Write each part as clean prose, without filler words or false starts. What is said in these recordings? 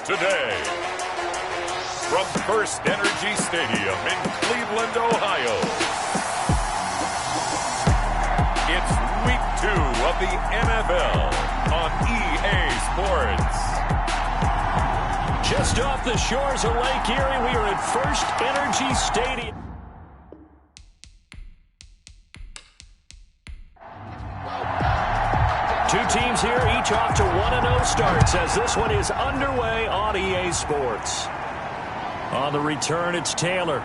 today. From First Energy Stadium in Cleveland, Ohio, it's Week 2 of the NFL on EA Sports. Just off the shores of Lake Erie, we are at First Energy Stadium. Two teams here, each off to 1-0 starts as this one is underway on EA Sports. On the return, it's Taylor.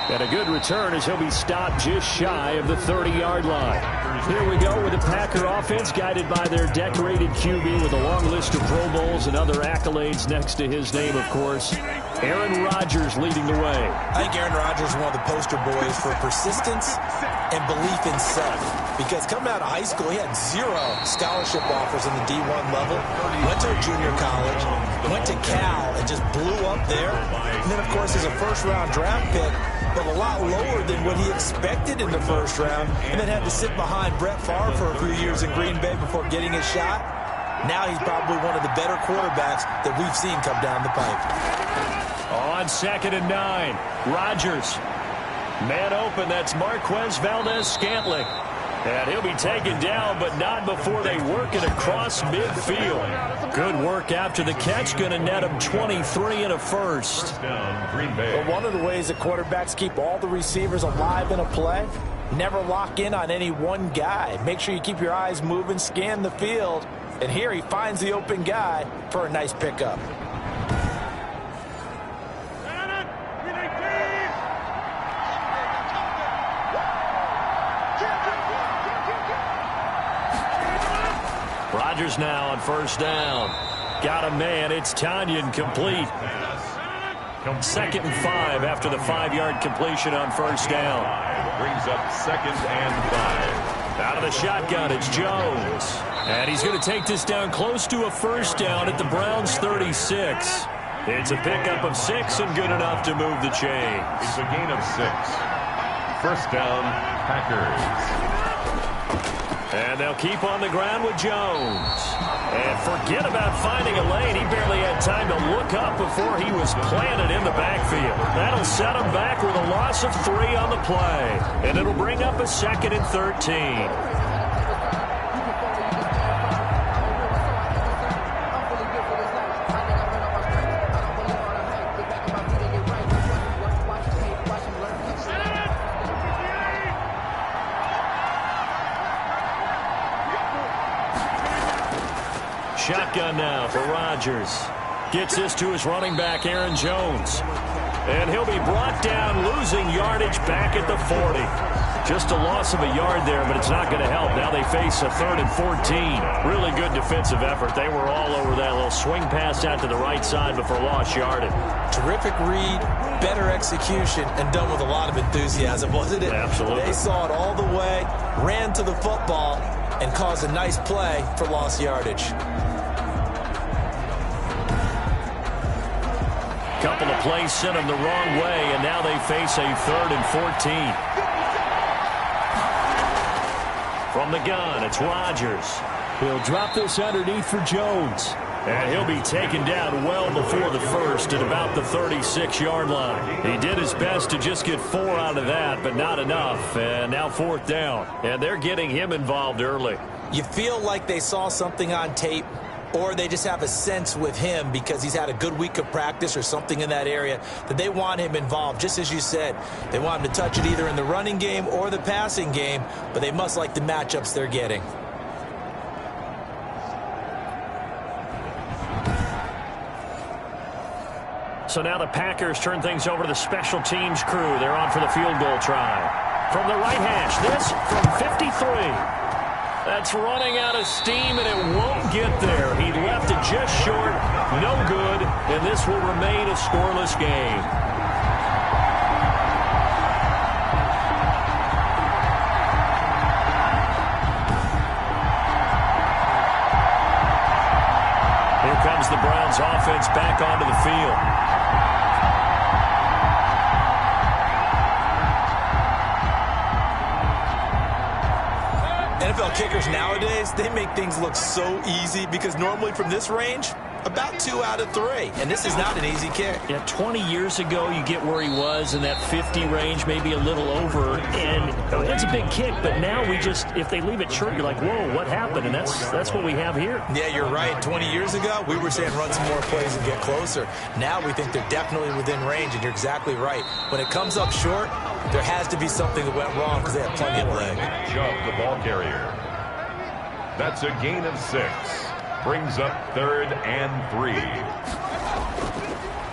And a good return as he'll be stopped just shy of the 30-yard line. Here we go with the Packer offense guided by their decorated QB with a long list of Pro Bowls and other accolades next to his name, of course. Aaron Rodgers leading the way. I think Aaron Rodgers is one of the poster boys for persistence and belief in self. Because coming out of high school, he had 0 scholarship offers in the D1 level. Went to a junior college, went to Cal, and just blew up there. And then, of course, as a first-round draft pick, but a lot lower than what he expected in the first round, and then had to sit behind Brett Favre for a few years in Green Bay before getting his shot. Now he's probably one of the better quarterbacks that we've seen come down the pipe. On 2nd and 9, Rodgers. Man open, that's Marquez Valdez-Scantling. And he'll be taken down, but not before they work it across midfield. Good work after the catch, going to net him 23 and a first. But one of the ways that quarterbacks keep all the receivers alive in a play, never lock in on any one guy. Make sure you keep your eyes moving, scan the field. And here he finds the open guy for a nice pickup. Rodgers now on first down. Got a man. It's Tanyan complete. 2nd and 5 after the 5-yard completion on first down. Brings up 2nd and 5. Out of the shotgun, it's Jones. And he's going to take this down close to a first down at the Browns' 36. It's a pickup of 6 and good enough to move the chains. It's a gain of 6. First down, Packers. And they'll keep on the ground with Jones. And forget about finding a lane. He barely had time to look up before he was planted in the backfield. That'll set him back with a loss of 3 on the play. And it'll bring up a 2nd and 13. Shotgun now for Rodgers. Gets this to his running back, Aaron Jones. And he'll be brought down, losing yardage back at the 40. Just a loss of a yard there, but it's not going to help. Now they face a 3rd and 14. Really good defensive effort. They were all over that little swing pass out to the right side before lost yardage. Terrific read, better execution, and done with a lot of enthusiasm, wasn't it? Absolutely. They saw it all the way, ran to the football, and caused a nice play for lost yardage. Couple of plays sent them the wrong way, and now they face a 3rd and 14. From the gun, it's Rodgers. He'll drop this underneath for Jones. And he'll be taken down well before the first at about the 36-yard line. He did his best to just get 4 out of that, but not enough. And now 4th down. And they're getting him involved early. You feel like they saw something on tape, or they just have a sense with him because he's had a good week of practice or something in that area that they want him involved. Just as you said, they want him to touch it either in the running game or the passing game, but they must like the matchups they're getting. So now the Packers turn things over to the special teams crew. They're on for the field goal try. From the right hash, this from 53. That's running out of steam, and it won't get there. He left it just short, no good, and this will remain a scoreless game. Here comes the Browns offense back onto the field. NFL kickers nowadays, they make things look so easy because normally from this range, about 2 out of 3, and this is not an easy kick. Yeah, 20 years ago, you get where he was in that 50 range, maybe a little over, and it's a big kick, but now we just, if they leave it short, you're like, whoa, what happened? And that's what we have here. Yeah, you're right. 20 years ago, we were saying run some more plays and get closer. Now we think they're definitely within range, and you're exactly right. When it comes up short, there has to be something that went wrong because they have plenty of leg. Chubb, the ball carrier. That's a gain of 6. Brings up 3rd and 3.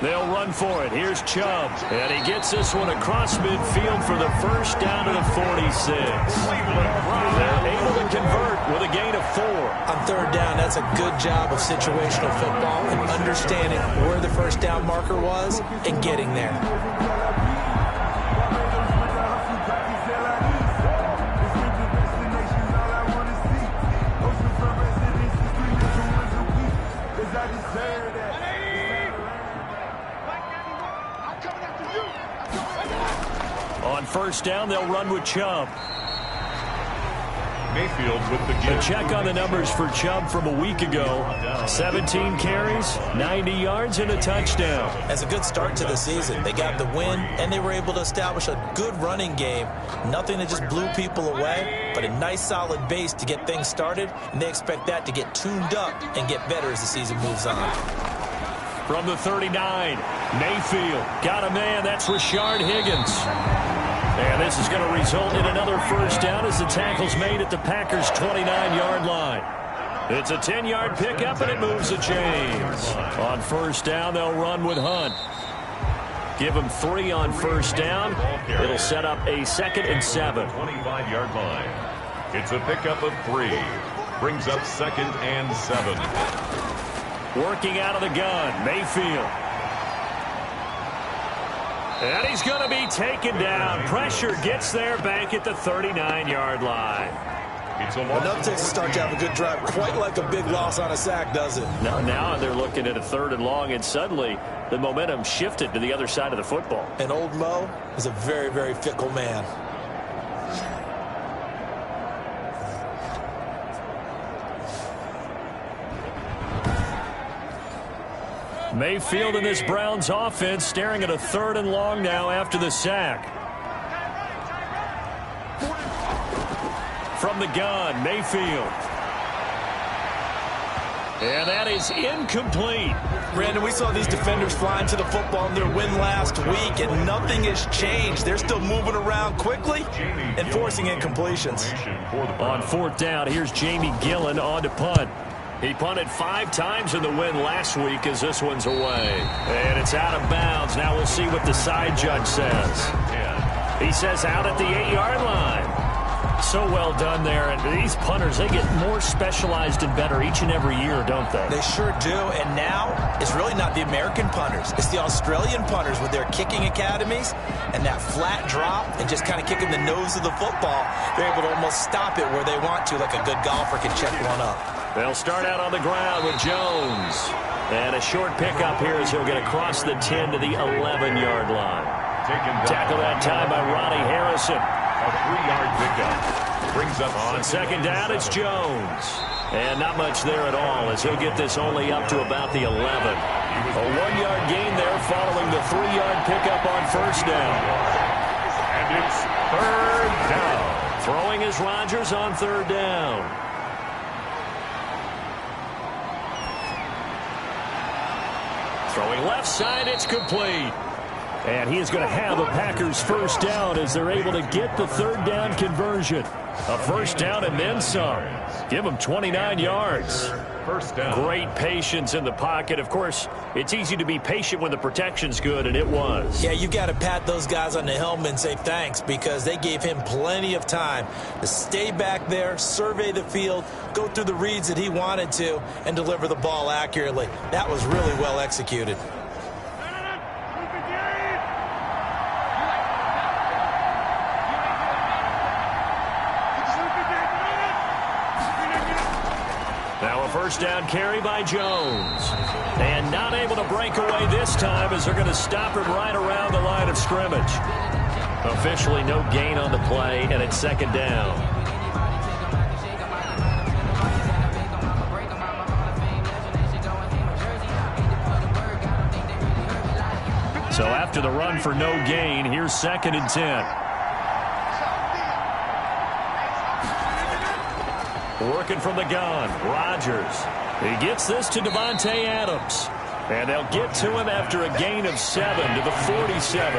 They'll run for it. Here's Chubb. And he gets this one across midfield for the first down to the 46. They're able to convert with a gain of 4. On 3rd down, that's a good job of situational football and understanding where the first down marker was and getting there. On first down, they'll run with Chubb. Mayfield with the A check on the numbers for Chubb from a week ago. 17 carries, 90 yards, and a touchdown. That's a good start to the season. They got the win, and they were able to establish a good running game. Nothing that just blew people away, but a nice, solid base to get things started, and they expect that to get tuned up and get better as the season moves on. From the 39, Mayfield got a man. That's Rashard Higgins. And this is going to result in another first down as the tackle's made at the Packers' 29-yard line. It's a 10-yard pickup, and it moves the chains. On first down, they'll run with Hunt. Give him 3 on first down. It'll set up a 2nd and 7. 25-yard line. It's a pickup of 3. Brings up 2nd and 7. Working out of the gun, Mayfield. And he's going to be taken down. Pressure gets there back at the 39-yard line. Enough takes to start to have a good drive. Quite like a big loss on a sack, does it? Now they're looking at a 3rd and long, and suddenly the momentum shifted to the other side of the football. And old Mo is a very, very fickle man. Mayfield in this Browns offense staring at a 3rd and long now after the sack. From the gun, Mayfield. And that is incomplete. Brandon, we saw these defenders flying to the football in their win last week, and nothing has changed. They're still moving around quickly and forcing incompletions. On 4th down, here's Jamie Gillen on to punt. He punted 5 times in the win last week as this one's away. And it's out of bounds. Now we'll see what the side judge says. He says out at the 8-yard line. So well done there. And these punters, they get more specialized and better each and every year, don't they? They sure do. And now it's really not the American punters. It's the Australian punters with their kicking academies and that flat drop and just kind of kicking the nose of the football. They're able to almost stop it where they want to, like a good golfer can check one up. They'll start out on the ground with Jones. And a short pickup here as he'll get across the 10 to the 11-yard line. Tackle that time by Ronnie Harrison. A 3-yard pickup. Brings up on 2nd down, it's Jones. And not much there at all as he'll get this only up to about the 11. A 1-yard gain there following the 3-yard pickup on first down. And it's 3rd down. Throwing is Rodgers on 3rd down. Throwing left side, it's complete. And he is going to have a Packers first down as they're able to get the 3rd down conversion. A first down and then some. Give them 29 yards. First down. Great patience in the pocket. Of course, it's easy to be patient when the protection's good, and it was. Yeah, you got to pat those guys on the helmet and say thanks because they gave him plenty of time to stay back there, survey the field, go through the reads that he wanted to, and deliver the ball accurately. That was really well executed. Now a first down carry by Jones. And not able to break away this time as they're going to stop him right around the line of scrimmage. Officially no gain on the play, and it's 2nd down. after the run for no gain. Here's 2nd and 10. Working from the gun, Rodgers. He gets this to Davante Adams. And they'll get to him after a gain of 7 to the 47.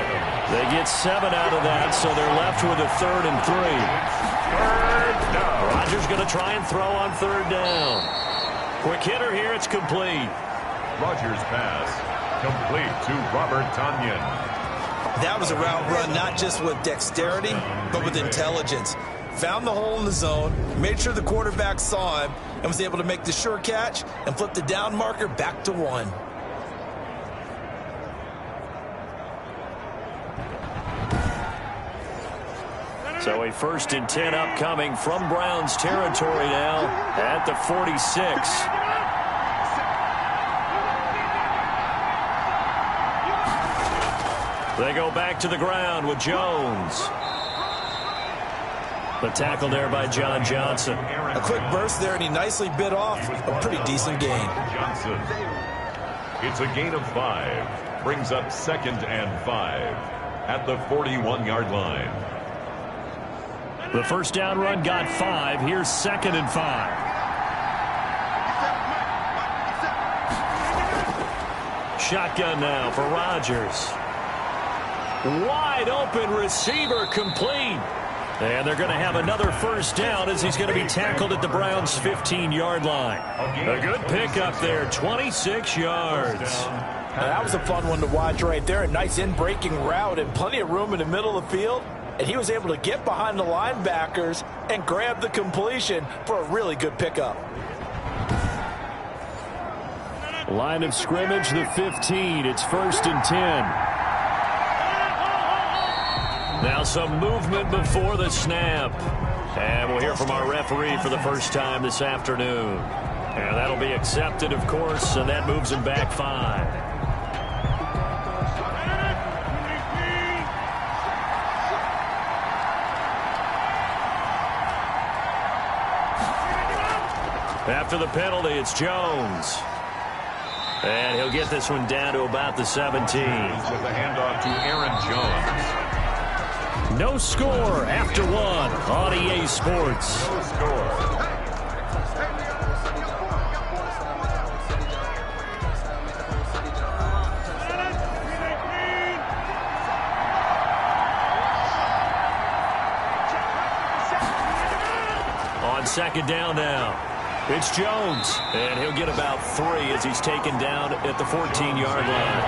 They get 7 out of that, so they're left with a 3rd and 3. 3rd down. Rodgers going to try and throw on 3rd down. Quick hitter here, it's complete. Rodgers' pass, complete to Robert Tonyan. That was a route run not just with dexterity, but with intelligence. Found the hole in the zone, made sure the quarterback saw him, and was able to make the sure catch and flip the down marker back to 1. So a 1st and 10 upcoming from Browns territory now at the 46. They go back to the ground with Jones. The tackle there by John Johnson. A quick burst there, and he nicely bit off a pretty decent gain. Johnson. It's a gain of 5. Brings up 2nd and 5 at the 41-yard line. The first down run got 5. Here's 2nd and 5. Shotgun now for Rodgers. Wide open receiver, complete. And they're going to have another first down as he's going to be tackled at the Browns' 15-yard line. A good pickup there, 26 yards. That was a fun one to watch right there. A nice in-breaking route and plenty of room in the middle of the field. And he was able to get behind the linebackers and grab the completion for a really good pickup. Line of scrimmage, the 15. It's 1st and 10. Now some movement before the snap. And we'll hear from our referee for the first time this afternoon. And that'll be accepted, of course, and that moves him back 5. After the penalty, it's Jones. And he'll get this one down to about the 17. With the handoff to Aaron Jones. No score after 1 on EA Sports. No score. On 2nd down now. It's Jones, and he'll get about 3 as he's taken down at the 14-yard line.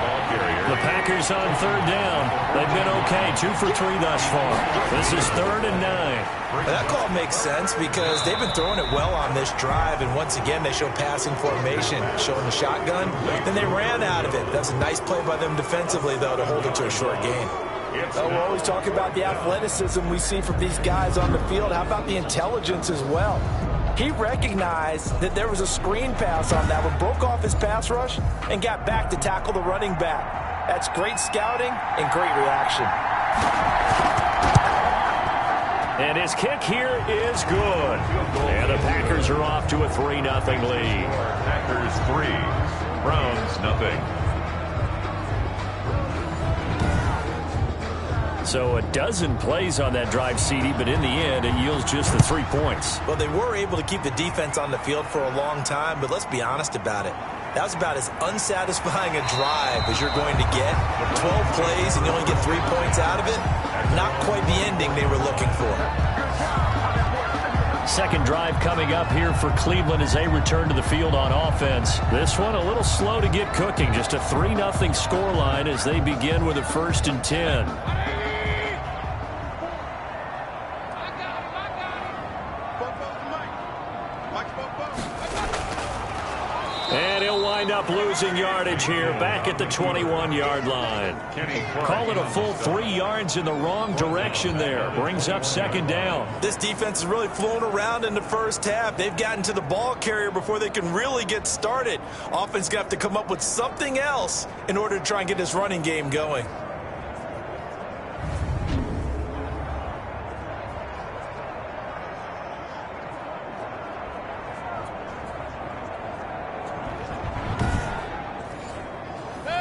The Packers on 3rd down. They've been okay, 2 for 3 thus far. This is 3rd and 9. That call makes sense because they've been throwing it well on this drive, and once again they show passing formation, showing the shotgun. Then they ran out of it. That's a nice play by them defensively, though, to hold it to a short gain. We're always talking about the athleticism we see from these guys on the field. How about the intelligence as well? He recognized that there was a screen pass on that one, broke off his pass rush, and got back to tackle the running back. That's great scouting and great reaction. And his kick here is good. And the Packers are off to a 3-0 lead. Packers 3, Browns nothing. So a dozen plays on that drive, CD, but in the end, it yields just the 3 points. Well, they were able to keep the defense on the field for a long time, but let's be honest about it. That was about as unsatisfying a drive as you're going to get. 12 plays and you only get 3 points out of it. Not quite the ending they were looking for. Second drive coming up here for Cleveland as they return to the field on offense. This one a little slow to get cooking. Just a 3-0 scoreline as they begin with a 1st and 10. And he'll wind up losing yardage here back at the 21-yard line. Call it a full 3 yards in the wrong direction there. Brings up 2nd down. This defense has really flown around in the first half. They've gotten to the ball carrier before they can really get started. Offense going to have to come up with something else in order to try and get this running game going.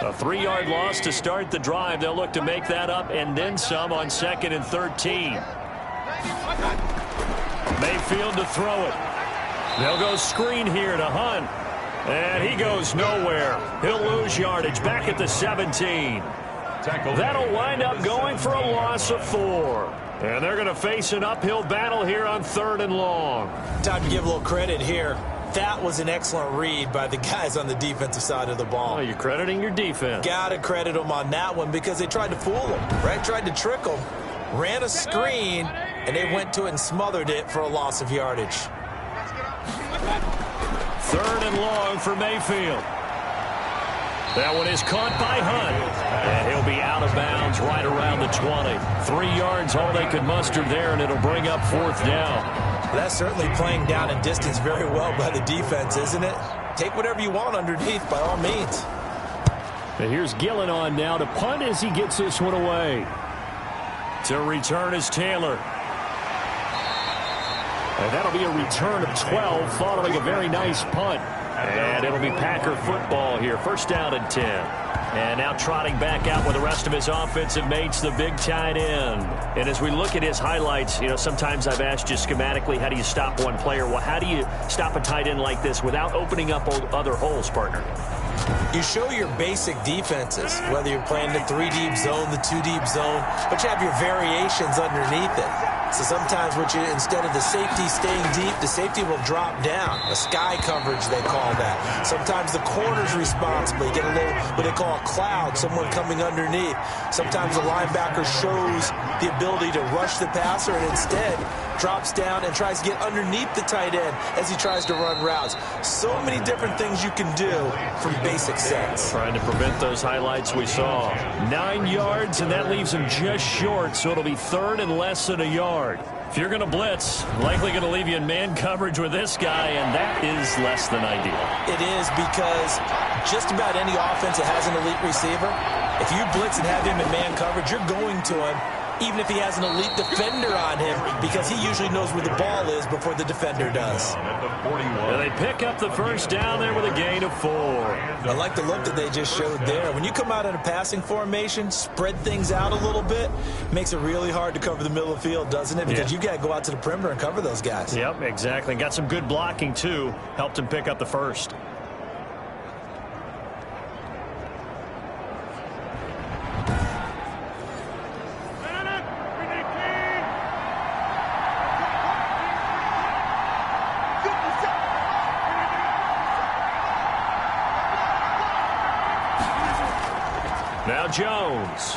A 3-yard loss to start the drive. They'll look to make that up and then some on 2nd and 13. Mayfield to throw it. They'll go screen here to Hunt. And he goes nowhere. He'll lose yardage back at the 17. That'll wind up going for a loss of 4. And they're going to face an uphill battle here on 3rd and long. Time to give a little credit here. That was an excellent read by the guys on the defensive side of the ball. Oh, you're crediting your defense. Got to credit them on that one because they tried to fool them, right? Tried to trick them, ran a screen, and they went to it and smothered it for a loss of yardage. 3rd and long for Mayfield. That one is caught by Hunt. And he'll be out of bounds right around the 20. 3 yards, all they could muster there, and it'll bring up 4th down. That's certainly playing down in distance very well by the defense, isn't it? Take whatever you want underneath by all means. And here's Gillen on now to punt as he gets this one away. To return is Taylor. And that'll be a return of 12 following a very nice punt. And it'll be Packer football here. 1st down and 10. And now trotting back out with the rest of his offensive mates, the big tight end. And as we look at his highlights, you know, sometimes I've asked you schematically, how do you stop one player? Well, how do you stop a tight end like this without opening up other holes, partner? You show your basic defenses, whether you're playing the 3-deep zone, the 2-deep zone, but you have your variations underneath it. So sometimes instead of the safety staying deep, the safety will drop down. A sky coverage, they call that. Sometimes the corner's responsible. You get a little, what they call a cloud, someone coming underneath. Sometimes the linebacker shows the ability to rush the passer and instead drops down and tries to get underneath the tight end as he tries to run routes. So many different things you can do from basic sets. Trying to prevent those highlights we saw. 9 yards, and that leaves him just short, so it'll be 3rd and less than a yard. If you're going to blitz, likely going to leave you in man coverage with this guy, and that is less than ideal. It is, because just about any offense that has an elite receiver, if you blitz and have him in man coverage, you're going to him, even if he has an elite defender on him, because he usually knows where the ball is before the defender does. And they pick up the 1st down there with a gain of 4. I like the look that they just showed there. When you come out in a passing formation, spread things out a little bit, makes it really hard to cover the middle of the field, doesn't it? Because you got to go out to the perimeter and cover those guys. Yep, exactly. Got some good blocking, too. Helped him pick up the 1st. Now Jones.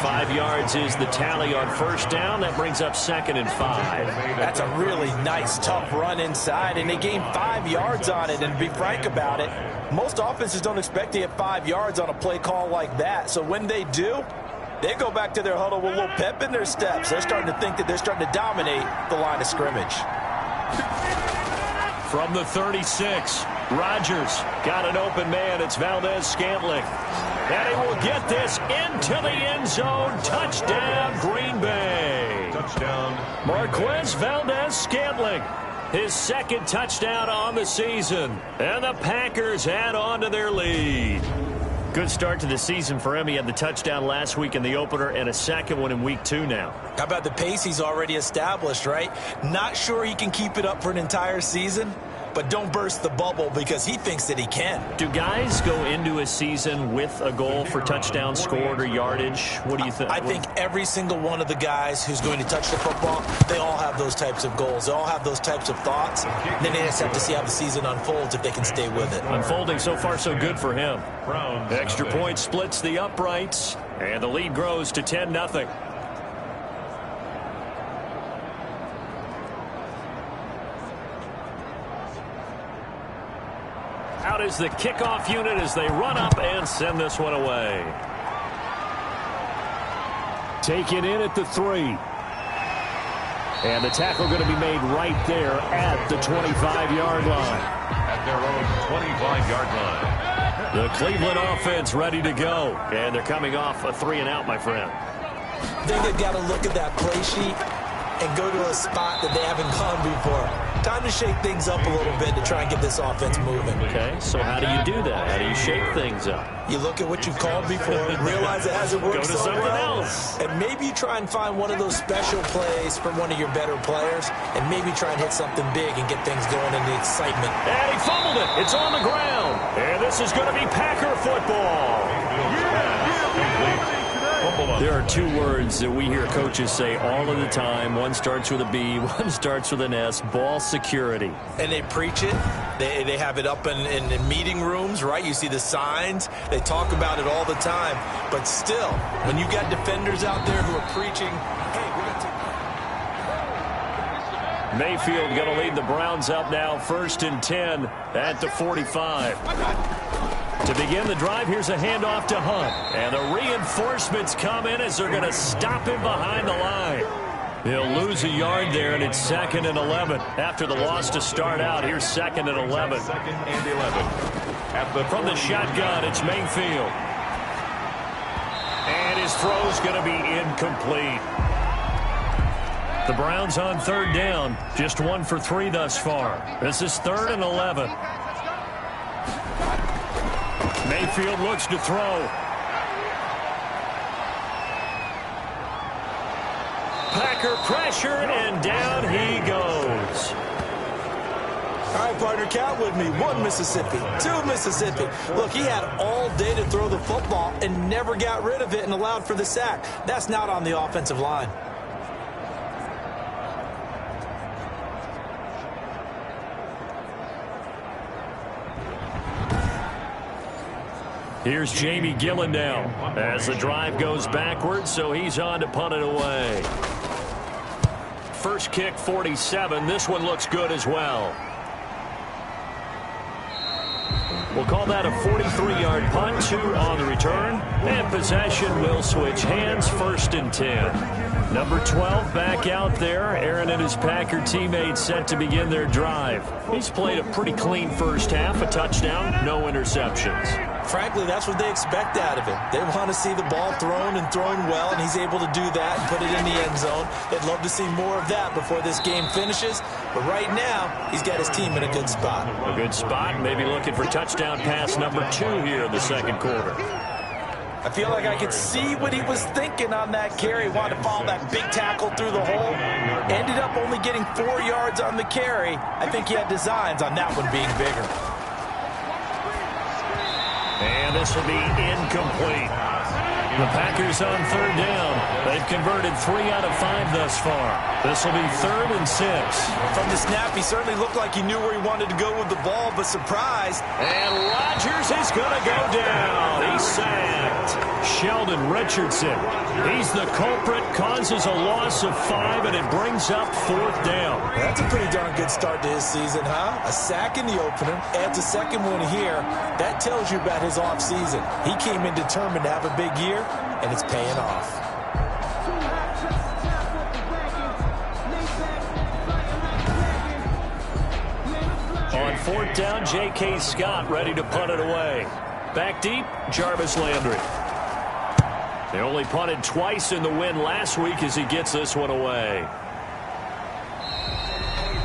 5 yards is the tally on 1st down. That brings up 2nd and 5. That's a really nice, tough run inside, and they gained 5 yards on it. And to be frank about it, most offenses don't expect to get 5 yards on a play call like that. So when they do, they go back to their huddle with a little pep in their steps. They're starting to think that they're starting to dominate the line of scrimmage. From the 36, Rodgers got an open man. It's Valdez-Scantling. And he will get this into the end zone. Touchdown, Green Bay. Touchdown. Marquez Valdez-Scantling. His 2nd touchdown on the season. And the Packers add on to their lead. Good start to the season for him. He had the touchdown last week in the opener and a 2nd one in week 2 now. How about the pace he's already established, right? Not sure he can keep it up for an entire season, but don't burst the bubble because he thinks that he can. Do guys go into a season with a goal for touchdown scored or yardage? What do you think? I think every single one of the guys who's going to touch the football, they all have those types of goals. They all have those types of thoughts. And then they just have to see how the season unfolds if they can stay with it. Unfolding so far so good for him. Extra point splits the uprights, and the lead grows to 10-0. Out is the kickoff unit as they run up and send this one away. Taken in at the 3. And the tackle going to be made right there at the 25-yard line. At their own 25-yard line. The Cleveland offense ready to go. And they're coming off a 3-and-out, my friend. I think they've got to look at that play sheet and go to a spot that they haven't gone before. Time to shake things up a little bit to try and get this offense moving. Okay, so how do you do that? How do you shake things up? You look at what you called before, realize it hasn't worked so well, and maybe you try and find one of those special plays from one of your better players, and maybe try and hit something big and get things going in the excitement. And he fumbled it. It's on the ground. And this is going to be Packer football. There are two words that we hear coaches say all of the time. One starts with a B, one starts with an S, ball security. And they preach it. They have it up in meeting rooms, right? You see the signs. They talk about it all the time. But still, when you got defenders out there who are preaching, hey, we're going to Mayfield going to lead the Browns up now, 1st and 10 at the 45. To begin the drive, here's a handoff to Hunt. And the reinforcements come in as they're going to stop him behind the line. He'll lose a yard there, and it's 2nd and 11. After the loss to start out, here's 2nd and 11. 2nd and 11. From the shotgun, it's Mayfield. And his throw's going to be incomplete. The Browns on 3rd down, just 1 for 3 thus far. This is 3rd and 11. Mayfield looks to throw. Packer pressure, and down he goes. All right, partner, count with me. 1 Mississippi, 2 Mississippi. Look, he had all day to throw the football and never got rid of it and allowed for the sack. That's not on the offensive line. Here's Jamie Gillen now as the drive goes backwards, so he's on to punt it away. First kick, 47. This one looks good as well. We'll call that a 43-yard punt, 2 on the return, and possession will switch hands, 1st and 10. Number 12 back out there. Aaron and his Packer teammates set to begin their drive. He's played a pretty clean first half, a touchdown, no interceptions. Frankly, that's what they expect out of him. They want to see the ball thrown and thrown well, and he's able to do that and put it in the end zone. They'd love to see more of that before this game finishes. But right now, he's got his team in a good spot. A good spot, maybe looking for touchdown pass number 2 here in the 2nd quarter. I feel like I could see what he was thinking on that carry. Wanted to follow that big tackle through the hole. Ended up only getting 4 yards on the carry. I think he had designs on that one being bigger. And this will be incomplete. The Packers on 3rd down. They've converted 3 out of 5 thus far. This will be 3rd and 6. From the snap, he certainly looked like he knew where he wanted to go with the ball, but surprise. And Rodgers is going to go down. He's sacked. Sheldon Richardson. He's the culprit, causes a loss of 5, and it brings up 4th down. That's a pretty darn good start to his season, huh? A sack in the opener, adds a 2nd one here. That tells you about his offseason. He came in determined to have a big year, and it's paying off. On 4th down, J.K. Scott ready to punt it away. Back deep, Jarvis Landry. They only punted twice in the win last week as he gets this one away.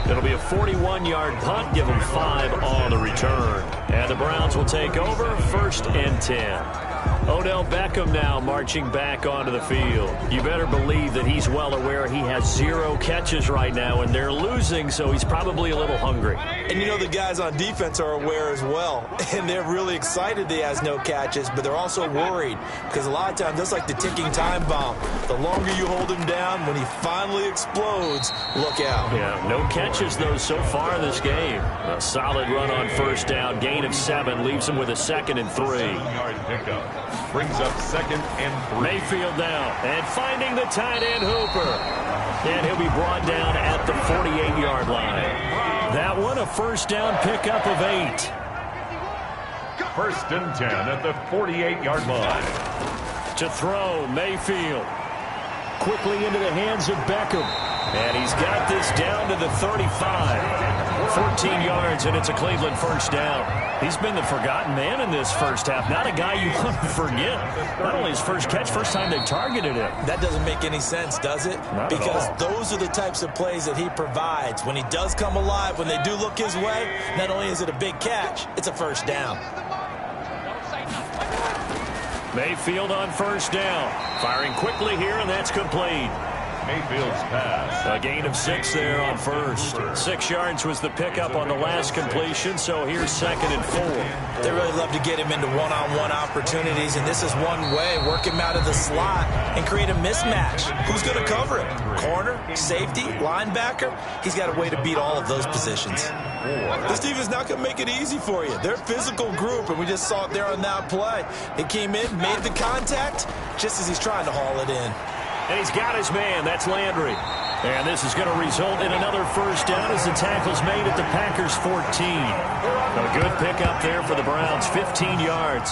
It'll be a 41-yard punt, give them 5 on the return. And the Browns will take over, 1st and 10. Odell Beckham now marching back onto the field. You better believe that he's well aware he has 0 catches right now, and they're losing, so he's probably a little hungry. And you know the guys on defense are aware as well, and they're really excited that he has no catches, but they're also worried because a lot of times that's like the ticking time bomb. The longer you hold him down, when he finally explodes, look out. Yeah, no catches, though, so far in this game. A solid run on 1st down, gain of 7, leaves him with a 2nd and 3. 7-yard pickup. Brings up 2nd and 3. Mayfield now, and finding the tight end Hooper. And he'll be brought down at the 48-yard line. That one, a 1st down pickup of 8. 1st and 10 at the 48-yard line. To throw, Mayfield. Quickly into the hands of Beckham. And he's got this down to the 35. 14 yards, and it's a Cleveland first down. He's been the forgotten man in this first half. Not a guy you want to forget. Not only his first catch, first time they targeted him. That doesn't make any sense, does it? Not because at all. Those are the types of plays that he provides. When he does come alive, when they do look his way, not only is it a big catch, it's a first down. Mayfield on first down. Firing quickly here, and that's complete. Mayfield's pass. A gain of 6 there on first. 6 yards was the pickup on the last completion, so here's 2nd and 4. They really love to get him into one-on-one opportunities, and this is one way. Work him out of the slot and create a mismatch. Who's going to cover him? Corner, safety, linebacker? He's got a way to beat all of those positions. This defense not going to make it easy for you. They're a physical group, and we just saw it there on that play. He came in, made the contact, just as he's trying to haul it in. And he's got his man. That's Landry. And this is going to result in another first down as the tackle's made at the Packers' 14. A good pickup there for the Browns, 15 yards.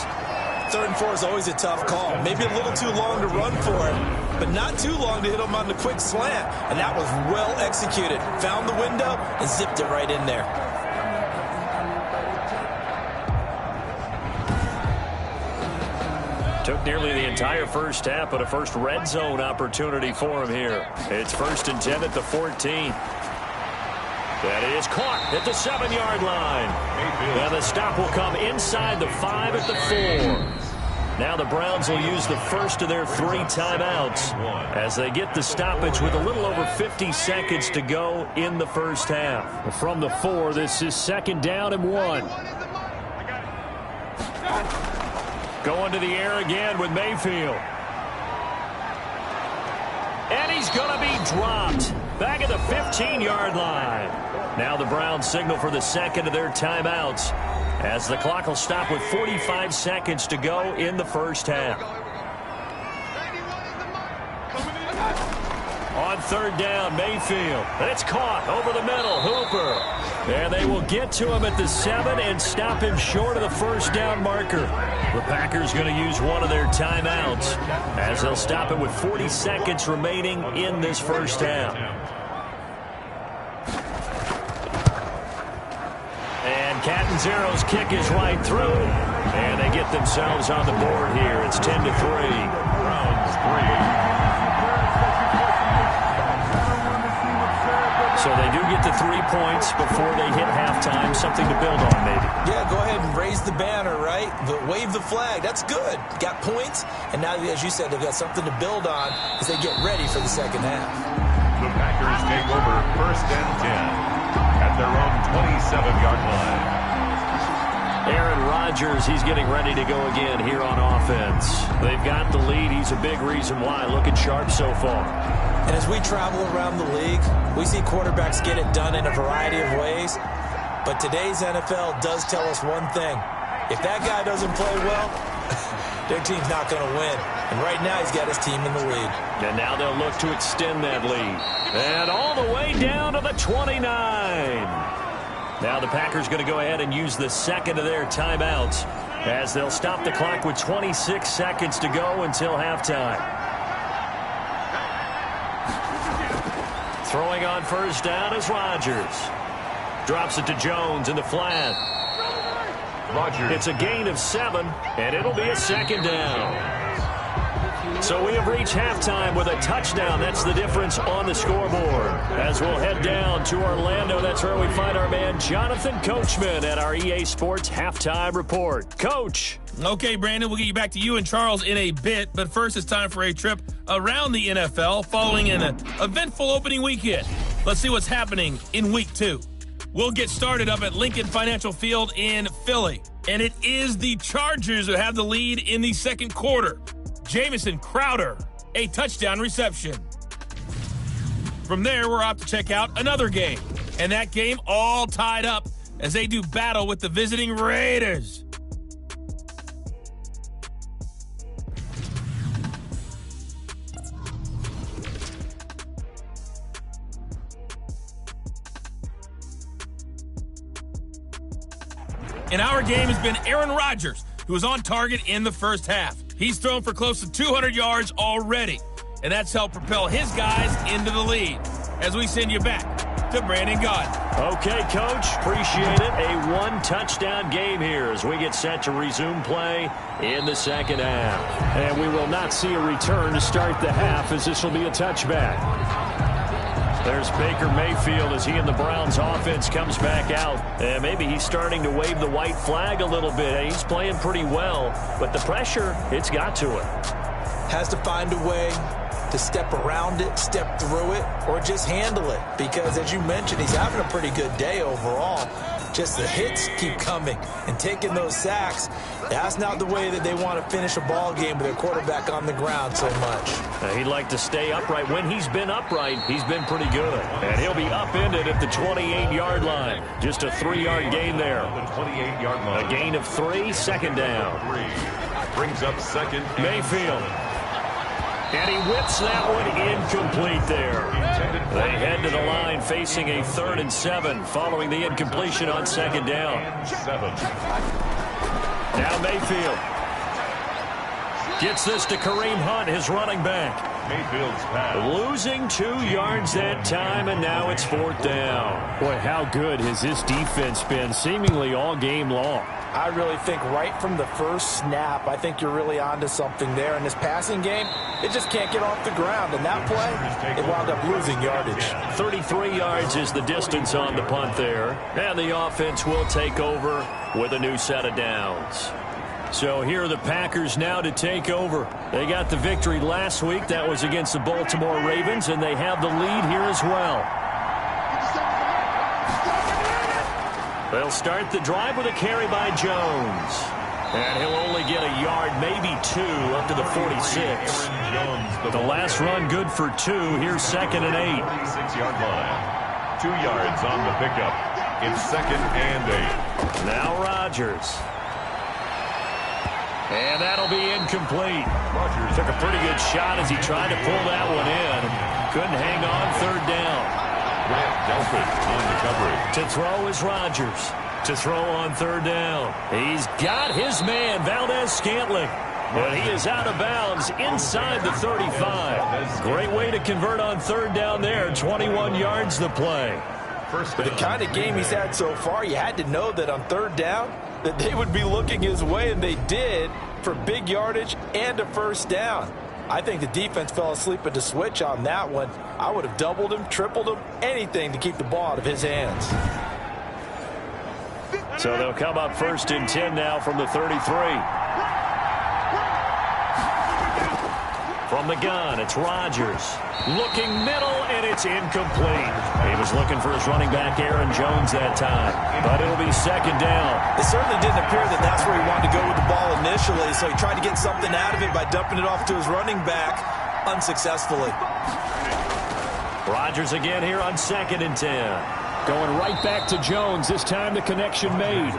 3rd and 4 is always a tough call. Maybe a little too long to run for him, but not too long to hit him on the quick slant. And that was well executed. Found the window and zipped it right in there. Took nearly the entire first half, but a first red zone opportunity for him here. It's 1st and 10 at the 14. That is caught at the 7-yard line. And the stop will come inside the 5 at the 4. Now the Browns will use the first of their 3 timeouts as they get the stoppage with a little over 50 seconds to go in the first half. From the 4, this is 2nd down and 1. Going to the air again with Mayfield. And he's going to be dropped. Back at the 15-yard line. Now the Browns signal for the 2nd of their timeouts as the clock will stop with 45 seconds to go in the first half. On 3rd down, Mayfield. It's caught over the middle. Hooper. And they will get to him at the 7 and stop him short of the first down marker. The Packers going to use one of their timeouts as they'll stop it with 40 seconds remaining in this first half. And Catanzero's kick is right through. And they get themselves on the board here. It's 10-3. Browns 3. So they do get the 3 points before they hit halftime. Something to build on, maybe. Yeah, go ahead and raise the banner, right? Wave the flag. That's good. Got points, and now, as you said, they've got something to build on as they get ready for the second half. The Packers take over 1st and 10 at their own 27-yard line. Aaron Rodgers, he's getting ready to go again here on offense. They've got the lead. He's a big reason why. Looking sharp so far. And as we travel around the league, we see quarterbacks get it done in a variety of ways. But today's NFL does tell us one thing. If that guy doesn't play well, their team's not going to win. And right now he's got his team in the lead. And now they'll look to extend that lead. And all the way down to the 29. Now the Packers going to go ahead and use the 2nd of their timeouts as they'll stop the clock with 26 seconds to go until halftime. Throwing on first down is Rodgers. Drops it to Jones in the flat. Rodgers. It's a gain of 7, and it'll be a 2nd down. So we have reached halftime with a touchdown. That's the difference on the scoreboard. As we'll head down to Orlando, that's where we find our man Jonathan Coachman at our EA Sports Halftime Report. Coach. Okay, Brandon, we'll get you back to you and Charles in a bit. But first, it's time for a trip around the NFL following an eventful opening weekend. Let's see what's happening in Week 2. We'll get started up at Lincoln Financial Field in Philly. And it is the Chargers who have the lead in the second quarter. Jamison Crowder, a touchdown reception. From there, we're off to check out another game. And that game all tied up as they do battle with the visiting Raiders. And our game has been Aaron Rodgers, who was on target in the first half. He's thrown for close to 200 yards already, and that's helped propel his guys into the lead. As we send you back to Brandon Gaudin. Okay, Coach. Appreciate it. A one-touchdown game here as we get set to resume play in the second half. And we will not see a return to start the half as this will be a touchback. There's Baker Mayfield as he and the Browns offense comes back out. And maybe he's starting to wave the white flag a little bit. He's playing pretty well, but the pressure, it's got to him. Has to find a way to step around it, step through it, or just handle it. Because, as you mentioned, he's having a pretty good day overall. Just the hits keep coming and taking those sacks. That's not the way that they want to finish a ball game with their quarterback on the ground so much. He'd like to stay upright. When he's been upright, he's been pretty good. And he'll be upended at the 28-yard line. Just a 3-yard gain there. The 28-yard line. A gain of 3, second down. Brings up second. Mayfield. And he whips that one incomplete there. They head to the line facing a 3rd and 7 following the incompletion on second down. Now Mayfield gets this to Kareem Hunt, his running back. Mayfield's pass. Losing 2 yards that time, and now it's 4th down. Boy, how good has this defense been seemingly all game long? I really think right from the first snap, I think you're really onto something there. In this passing game, it just can't get off the ground. And that play, it wound up losing yardage. 33 yards is the distance on the punt there. And the offense will take over with a new set of downs. So here are the Packers now to take over. They got the victory last week. That was against the Baltimore Ravens, and they have the lead here as well. They'll start the drive with a carry by Jones. And he'll only get a yard, maybe 2, up to the 46. The last run good for 2. Here's 2nd and 8. 46-yard line. 2 yards on the pickup. It's 2nd and 8. Now Rodgers. And that'll be incomplete. Rodgers took a pretty good shot as he tried to pull that one in. Couldn't hang on, 3rd down. Grant Delpit on the coverage. To throw is Rodgers. To throw on 3rd down. He's got his man, Valdez-Scantling. But he is out of bounds inside the 35. Great way to convert on 3rd down there. 21 yards the play. For the kind of game he's had so far, you had to know that on 3rd down that they would be looking his way, and they did, for big yardage and a 1st down. I think the defense fell asleep at the switch on that one. I would have doubled him, tripled him, anything to keep the ball out of his hands. So they'll come up 1st and 10 now from the 33. From the gun, it's Rodgers. Looking middle, and it's incomplete. He was looking for his running back, Aaron Jones, that time. But it'll be 2nd down. It certainly didn't appear that that's where he wanted to go with the ball initially, so he tried to get something out of it by dumping it off to his running back unsuccessfully. Rodgers again here on 2nd and 10. Going right back to Jones. This time the connection made.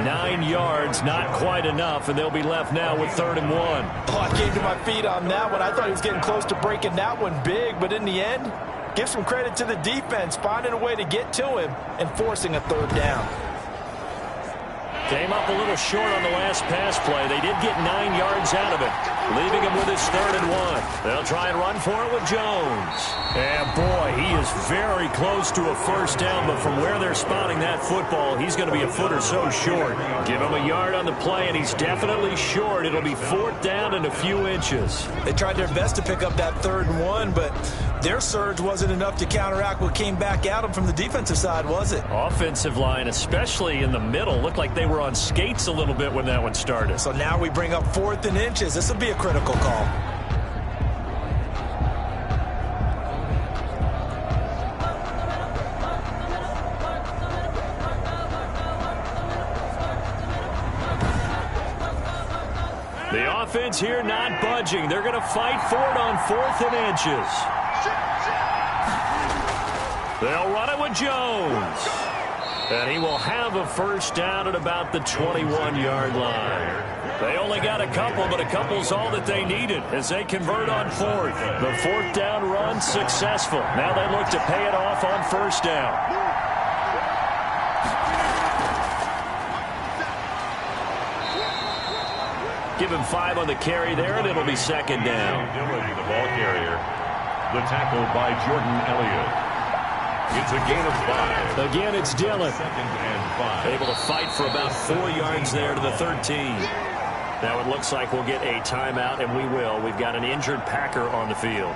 9 yards, not quite enough, and they'll be left now with 3rd and 1. Oh, I came to my feet on that one. I thought he was getting close to breaking that one big, but in the end, give some credit to the defense, finding a way to get to him and forcing a 3rd down. Came up a little short on the last pass play. They did get 9 yards out of it, leaving him with his 3rd and 1. They'll try and run for it with Jones. And boy, he is very close to a 1st down, but from where they're spotting that football, he's going to be a foot or so short. Give him a yard on the play, and he's definitely short. It'll be 4th down and a few inches. They tried their best to pick up that 3rd and 1, but their surge wasn't enough to counteract what came back at them from the defensive side, was it? Offensive line, especially in the middle, looked like they were on skates a little bit when that one started. So now we bring up 4th and inches. This will be a critical call. The offense here not budging. They're going to fight for it on 4th and inches. They'll run it with Jones. And he will have a 1st down at about the 21-yard line. They only got a couple, but a couple's all that they needed as they convert on 4th. The 4th down run successful. Now they look to pay it off on 1st down. Give him 5 on the carry there, and it'll be 2nd down. The ball carrier. The tackle by Jordan Elliott. It's a gain of 5. Again, it's Dillon. 2nd and 5. Able to fight for about 4 yards there to the 13. Now it looks like we'll get a timeout, and we will. We've got an injured Packer on the field.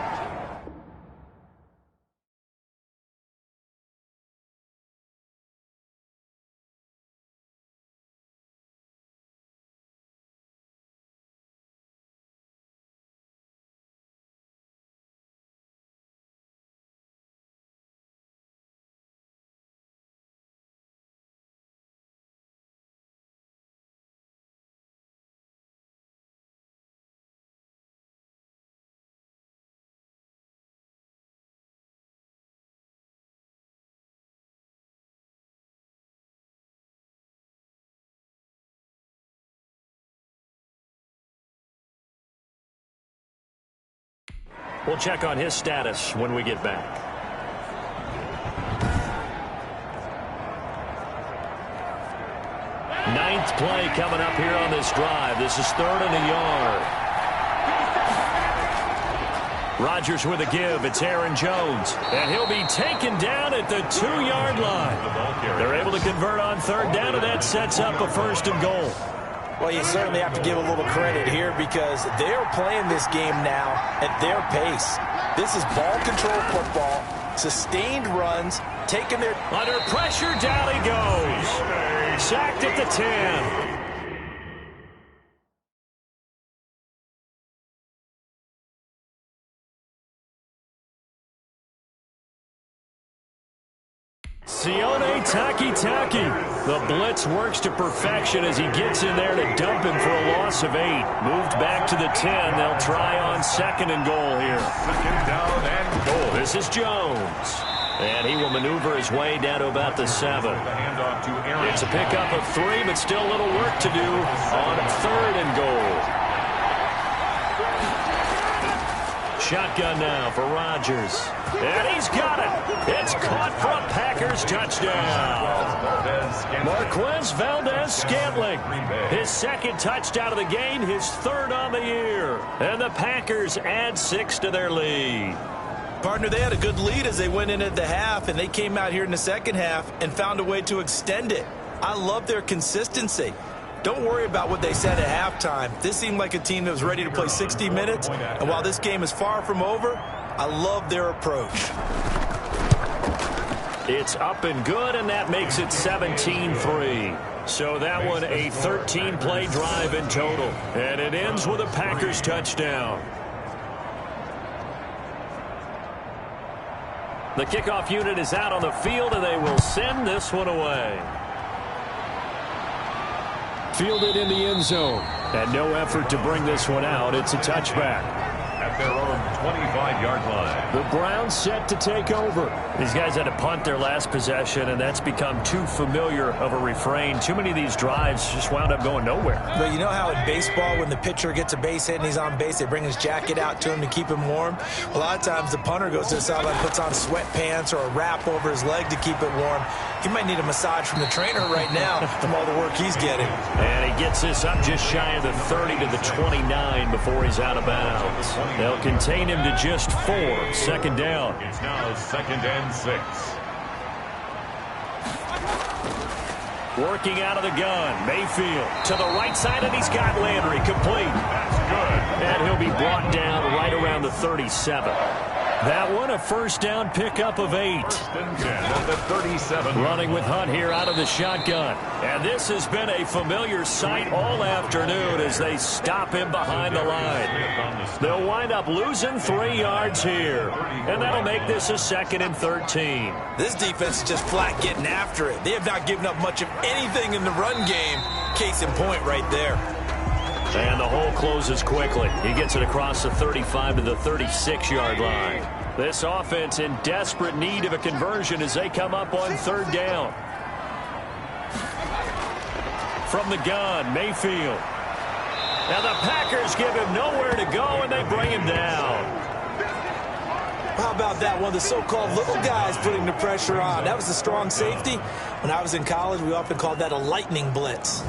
We'll check on his status when we get back. Ninth play coming up here on this drive. This is 3rd and a yard. Rodgers with a give. It's Aaron Jones. And he'll be taken down at the 2-yard line. They're able to convert on 3rd down, and that sets up a 1st and goal. Well, you certainly have to give a little credit here because they're playing this game now at their pace. This is ball control football, sustained runs, taking their... Under pressure, down he goes. Sacked at the 10. Sione Takitaki. The blitz works to perfection as he gets in there to dump him for a loss of 8. Moved back to the 10. They'll try on 2nd and goal here. 2nd down and goal. This is Jones. And he will maneuver his way down to about the 7. It's a pickup of 3, but still a little work to do on 3rd and goal. Shotgun now for Rodgers. And he's got it. It's caught for a Packers touchdown. Marquez Valdez-Scantling. His 2nd touchdown of the game, his 3rd on the year. And the Packers add 6 to their lead. Partner, they had a good lead as they went in at the half, and they came out here in the 2nd half and found a way to extend it. I love their consistency. Don't worry about what they said at halftime. This seemed like a team that was ready to play 60 minutes, and while this game is far from over, I love their approach. It's up and good, and that makes it 17-3. So that one a 13-play drive in total, and it ends with a Packers touchdown. The kickoff unit is out on the field, and they will send this one away. Fielded in the end zone. And no effort to bring this one out. It's a touchback. At their own 25-yard line. The Browns set to take over. These guys had to punt their last possession, and that's become too familiar of a refrain. Too many of these drives just wound up going nowhere. But you know how in baseball, when the pitcher gets a base hit and he's on base, they bring his jacket out to him to keep him warm? A lot of times the punter goes to the sideline, puts on sweatpants or a wrap over his leg to keep it warm. He might need a massage from the trainer right now from all the work he's getting. And he gets this up just shy of the 30 to the 29 before he's out of bounds. They'll contain him to just 4. 2nd down. It's now 2nd and 6. Working out of the gun. Mayfield to the right side, and he's got Landry complete. That's good. And he'll be brought down right around the 37. That one a 1st down pickup of 8. 1st and 10 at the 37. Running with Hunt here out of the shotgun. And this has been a familiar sight all afternoon as they stop him behind the line. They'll wind up losing 3 yards here. And that'll make this a 2nd and 13. This defense is just flat getting after it. They have not given up much of anything in the run game. Case in point right there. And the hole closes quickly. He gets it across the 35 to the 36-yard line. This offense in desperate need of a conversion as they come up on 3rd down. From the gun, Mayfield. Now the Packers give him nowhere to go, and they bring him down. How about that? One of the so-called little guys putting the pressure on. That was a strong safety. When I was in college, we often called that a lightning blitz.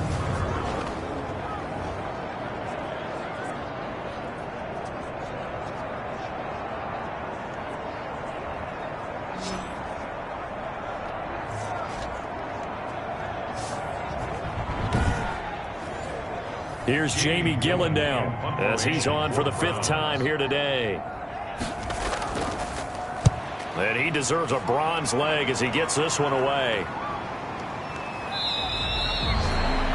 Here's Jamie Gillen now as he's on for the 5th time here today. And he deserves a bronze leg as he gets this one away.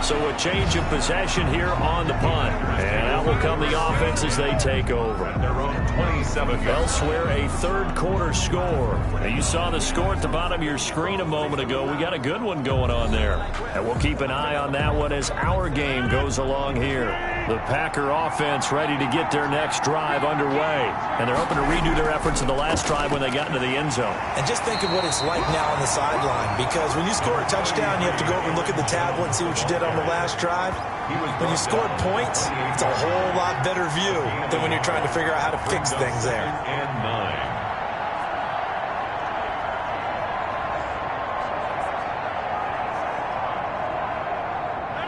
So a change of possession here on the punt. And out will come the offense as they take over. Elsewhere, a third-quarter score. Now, you saw the score at the bottom of your screen a moment ago. We got a good one going on there. And we'll keep an eye on that one as our game goes along here. The Packer offense ready to get their next drive underway. And they're hoping to redo their efforts in the last drive when they got into the end zone. And just think of what it's like now on the sideline, because when you score a touchdown, you have to go over and look at the tablet and see what you did on the last drive. When you scored points, it's a whole lot better view than when you're trying to figure out how to fix things there.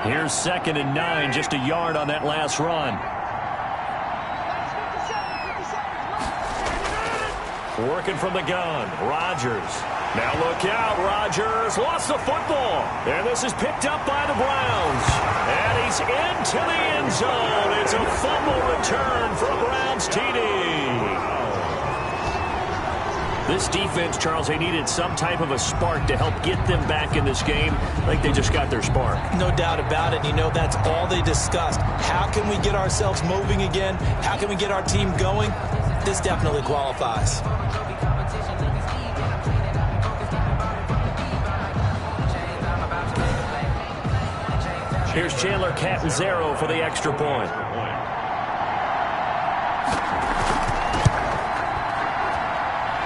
Here's 2nd and 9, just a yard on that last run. Working from the gun, Rodgers. Now look out, Rodgers lost the football. And this is picked up by the Browns. And he's into the end zone. It's a fumble return for a Browns TD. This defense, Charles, they needed some type of a spark to help get them back in this game. I think they just got their spark. No doubt about it. You know, that's all they discussed. How can we get ourselves moving again? How can we get our team going? This definitely qualifies. Here's Chandler Catanzaro for the extra point.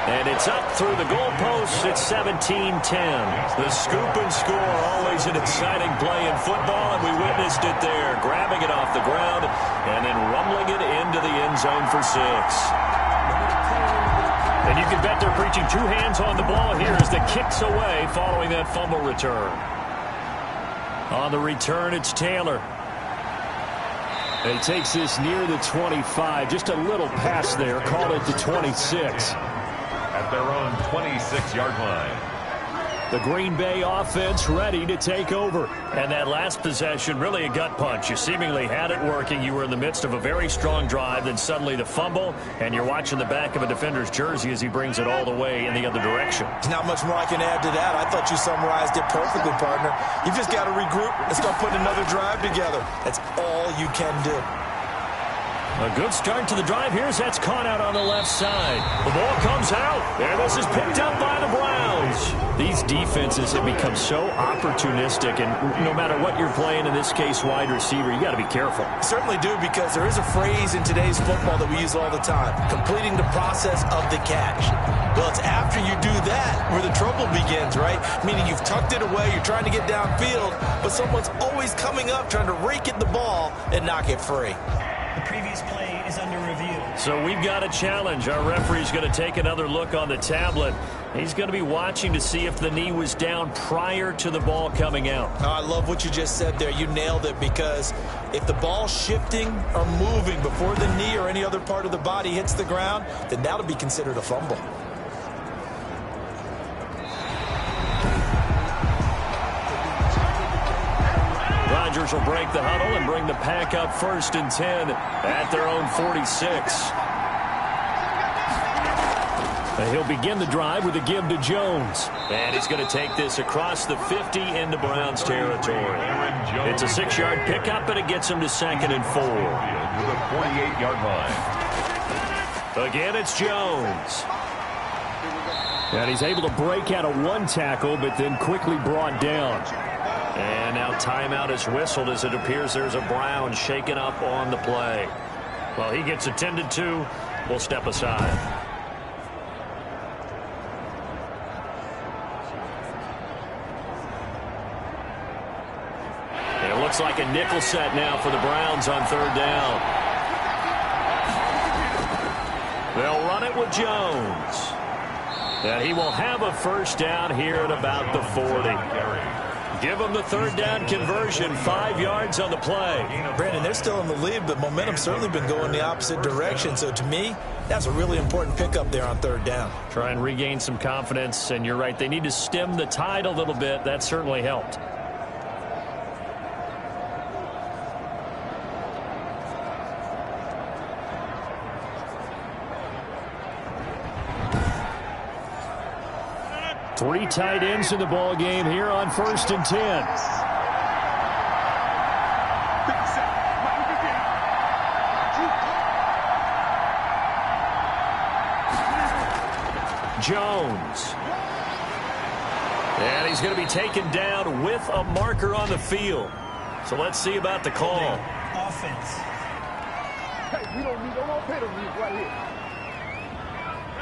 And it's up through the goalposts. It's 17-10. The scoop and score, always an exciting play in football, and we witnessed it there, grabbing it off the ground and then rumbling it into the end zone for 6. And you can bet they're preaching 2 hands on the ball here as the kick's away following that fumble return. On the return, it's Taylor. He takes this near the 25. Just a little pass there. Called it the 26. At their own 26-yard line. The Green Bay offense ready to take over. And that last possession, really a gut punch. You seemingly had it working. You were in the midst of a very strong drive. Then suddenly the fumble. And you're watching the back of a defender's jersey as he brings it all the way in the other direction. Not much more I can add to that. I thought you summarized it perfectly, partner. You've just got to regroup and start putting another drive together. That's all you can do. A good start to the drive. Here's that's caught out on the left side. The ball comes out, and this is picked up by the Browns. These defenses have become so opportunistic, and no matter what you're playing, in this case wide receiver, you got to be careful. Certainly do, because there is a phrase in today's football that we use all the time: completing the process of the catch. Well, it's after you do that where the trouble begins, right? Meaning you've tucked it away, you're trying to get downfield, but someone's always coming up trying to rake at the ball and knock it free. The previous play is under review. So we've got a challenge. Our referee's going to take another look on the tablet. He's going to be watching to see if the knee was down prior to the ball coming out. Oh, I love what you just said there. You nailed it, because if the ball's shifting or moving before the knee or any other part of the body hits the ground, then that'll be considered a fumble. Rodgers will break the huddle and bring the Pack up 1st and 10 at their own 46. He'll begin the drive with a give to Jones. And he's going to take this across the 50 into Browns territory. It's a 6-yard pickup, and it gets him to 2nd and 4. To the 48-yard line. Again, it's Jones. And he's able to break out of one tackle, but then quickly brought down. And now timeout is whistled as it appears there's a Brown shaken up on the play. Well, he gets attended to. We'll step aside. It looks like a nickel set now for the Browns on 3rd down. They'll run it with Jones. And he will have a 1st down here at about the 40. Give them the 3rd down conversion, 5 yards on the play. Brandon, they're still in the lead, but momentum's certainly been going the opposite direction. So to me, that's a really important pickup there on 3rd down. Try and regain some confidence, and you're right, they need to stem the tide a little bit. That certainly helped. Three tight ends in the ball game here on 1st and 10. Jones. And he's going to be taken down with a marker on the field. So let's see about the call. Offense. Hey, we don't need no more penalties right here.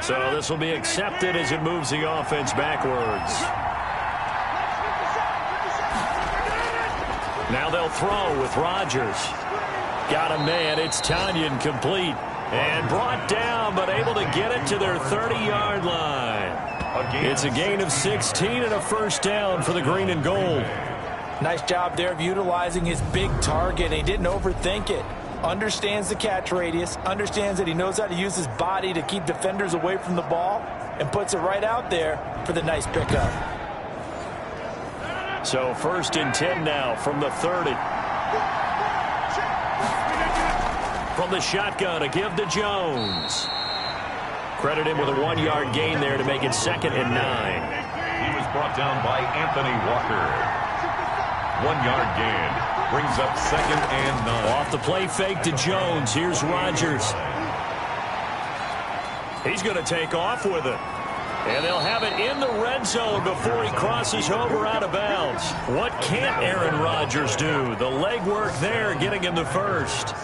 So this will be accepted as it moves the offense backwards. Now they'll throw with Rodgers. Got a man. It's Tanyan complete. And brought down, but able to get it to their 30-yard line. It's a gain of 16 and a first down for the green and gold. Nice job there of utilizing his big target. He didn't overthink it. Understands the catch radius, understands that he knows how to use his body to keep defenders away from the ball, and puts it right out there for the nice pickup. So 1st and 10 now from the 30. From the shotgun, a give to Jones. Credit him with a 1-yard gain there to make it 2nd and 9. He was brought down by Anthony Walker. 1-yard gain. Brings up 2nd and 9. Off the play fake to Jones. Here's Rodgers. He's going to take off with it. And they'll have it in the red zone before he crosses over out of bounds. What can't Aaron Rodgers do? The legwork there getting him the first.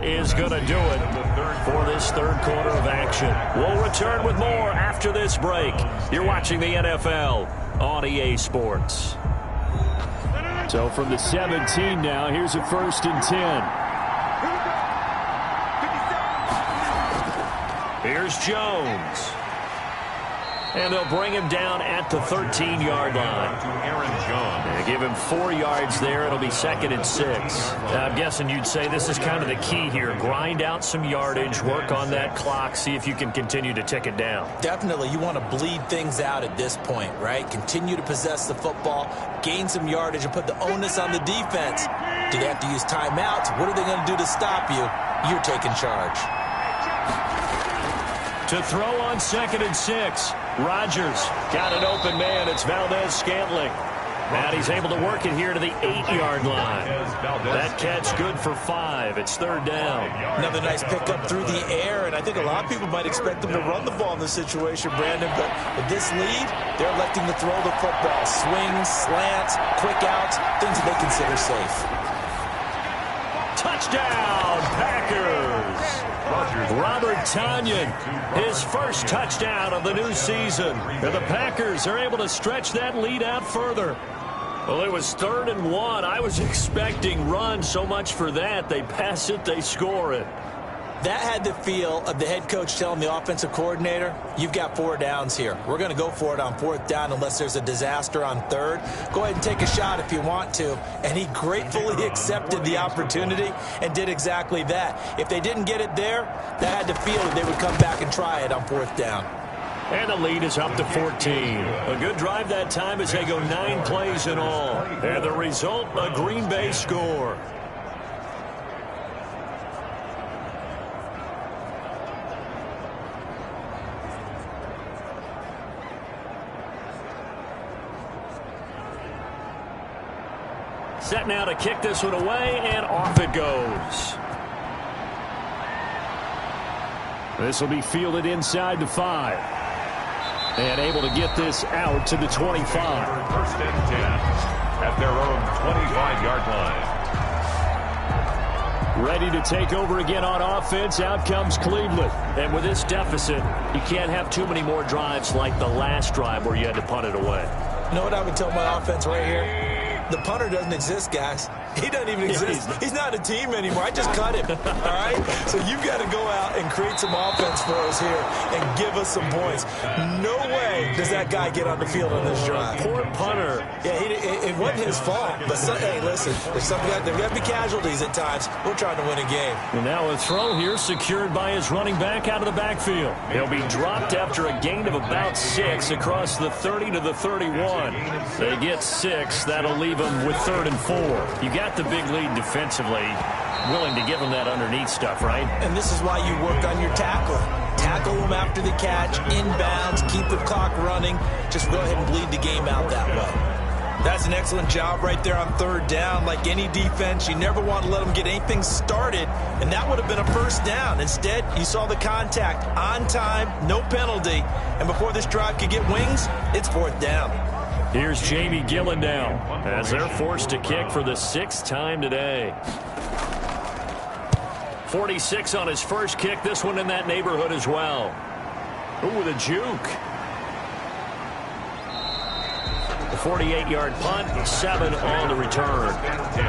Is going to do it for this third quarter of action. We'll return with more after this break. You're watching the NFL on EA Sports. So from the 17 now, here's a 1st and 10. Here's Jones. And they'll bring him down at the 13-yard line. To Aaron Jones. They give him 4 yards there. It'll be 2nd and 6. I'm guessing you'd say this is kind of the key here. Grind out some yardage, work on that clock, see if you can continue to tick it down. Definitely, you want to bleed things out at this point, right? Continue to possess the football, gain some yardage, and put the onus on the defense. Do they have to use timeouts? What are they going to do to stop you? You're taking charge. To throw on 2nd and 6. Rodgers got an open man. It's Valdez-Scantling. And he's able to work it here to the 8-yard line. That catch good for 5. It's 3rd down. Another nice pickup through the air, and I think a lot of people might expect them to run the ball in this situation, Brandon. But with this lead, they're electing to throw the football. Swings, slants, quick outs, things that they consider safe. Touchdown, Packers! Robert Tanyan, his first touchdown of the new season. And the Packers are able to stretch that lead out further. Well, it was 3rd and 1. I was expecting run, so much for that. They pass it, they score it. That had the feel of the head coach telling the offensive coordinator, you've got 4 downs here. We're going to go for it on 4th down unless there's a disaster on 3rd. Go ahead and take a shot if you want to. And he gratefully accepted the opportunity and did exactly that. If they didn't get it there, that had the feel that they would come back and try it on 4th down. And the lead is up to 14. A good drive that time as they go 9 plays in all. And the result, a Green Bay score. Set now to kick this one away, and off it goes. This will be fielded inside the 5. And able to get this out to the 25. 1st and 10 at their own 25-yard line. Ready to take over again on offense. Out comes Cleveland. And with this deficit, you can't have too many more drives like the last drive where you had to punt it away. You know what I would tell my offense right here? The punter doesn't exist, guys. He doesn't even exist. He's not a team anymore. I just cut him, all right? So you've got to go out and create some offense for us here and give us some points. No way does that guy get on the field on this drive. Poor punter. Yeah, it wasn't his fault. But, hey, listen, there's got to be casualties at times. We're trying to win a game. And now a throw here secured by his running back out of the backfield. He'll be dropped after a gain of about 6 across the 30 to the 31. They get 6. That'll leave them with 3rd and 4. You got the big lead defensively. Willing to give them that underneath stuff, right? And this is why you work on your tackling. Tackle them after the catch, inbounds, keep the clock running. Just go ahead and bleed the game out that way. That's an excellent job right there on 3rd down. Like any defense, you never want to let them get anything started, and that would have been a 1st down. Instead, you saw the contact on time, no penalty, and before this drive could get wings, it's 4th down. Here's Jamie Gillen now as they're forced to kick for the 6th time today. 46 on his first kick. This one in that neighborhood as well. Ooh, with a juke. The 48-yard punt, 7 on the return. 10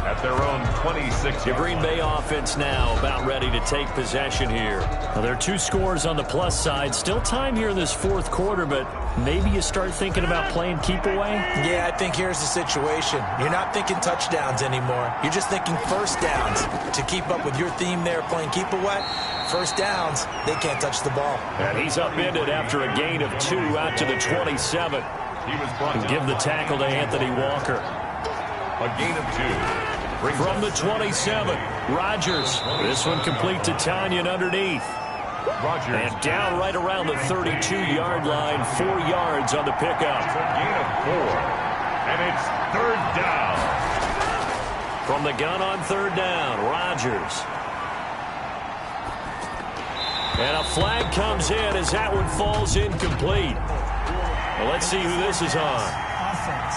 at their own 26. The Green Bay offense now about ready to take possession here. Well, there are 2 scores on the plus side. Still time here in this 4th quarter, but maybe you start thinking about playing keep away? Yeah, I think here's the situation. You're not thinking touchdowns anymore. You're just thinking 1st downs. To keep up with your theme there, playing keep away, 1st downs, they can't touch the ball. And he's upended after a gain of 2 out to the 27. And give the tackle to Anthony Walker. A gain of 2. From the 27, Rodgers. This one complete to Tanyan underneath. Rodgers. And down right around the 32-yard line, 4 yards on the pickup. Gain of 4. And it's 3rd down. From the gun on 3rd down, Rodgers. And a flag comes in as that one falls incomplete. Well, let's see who this is on. Offense.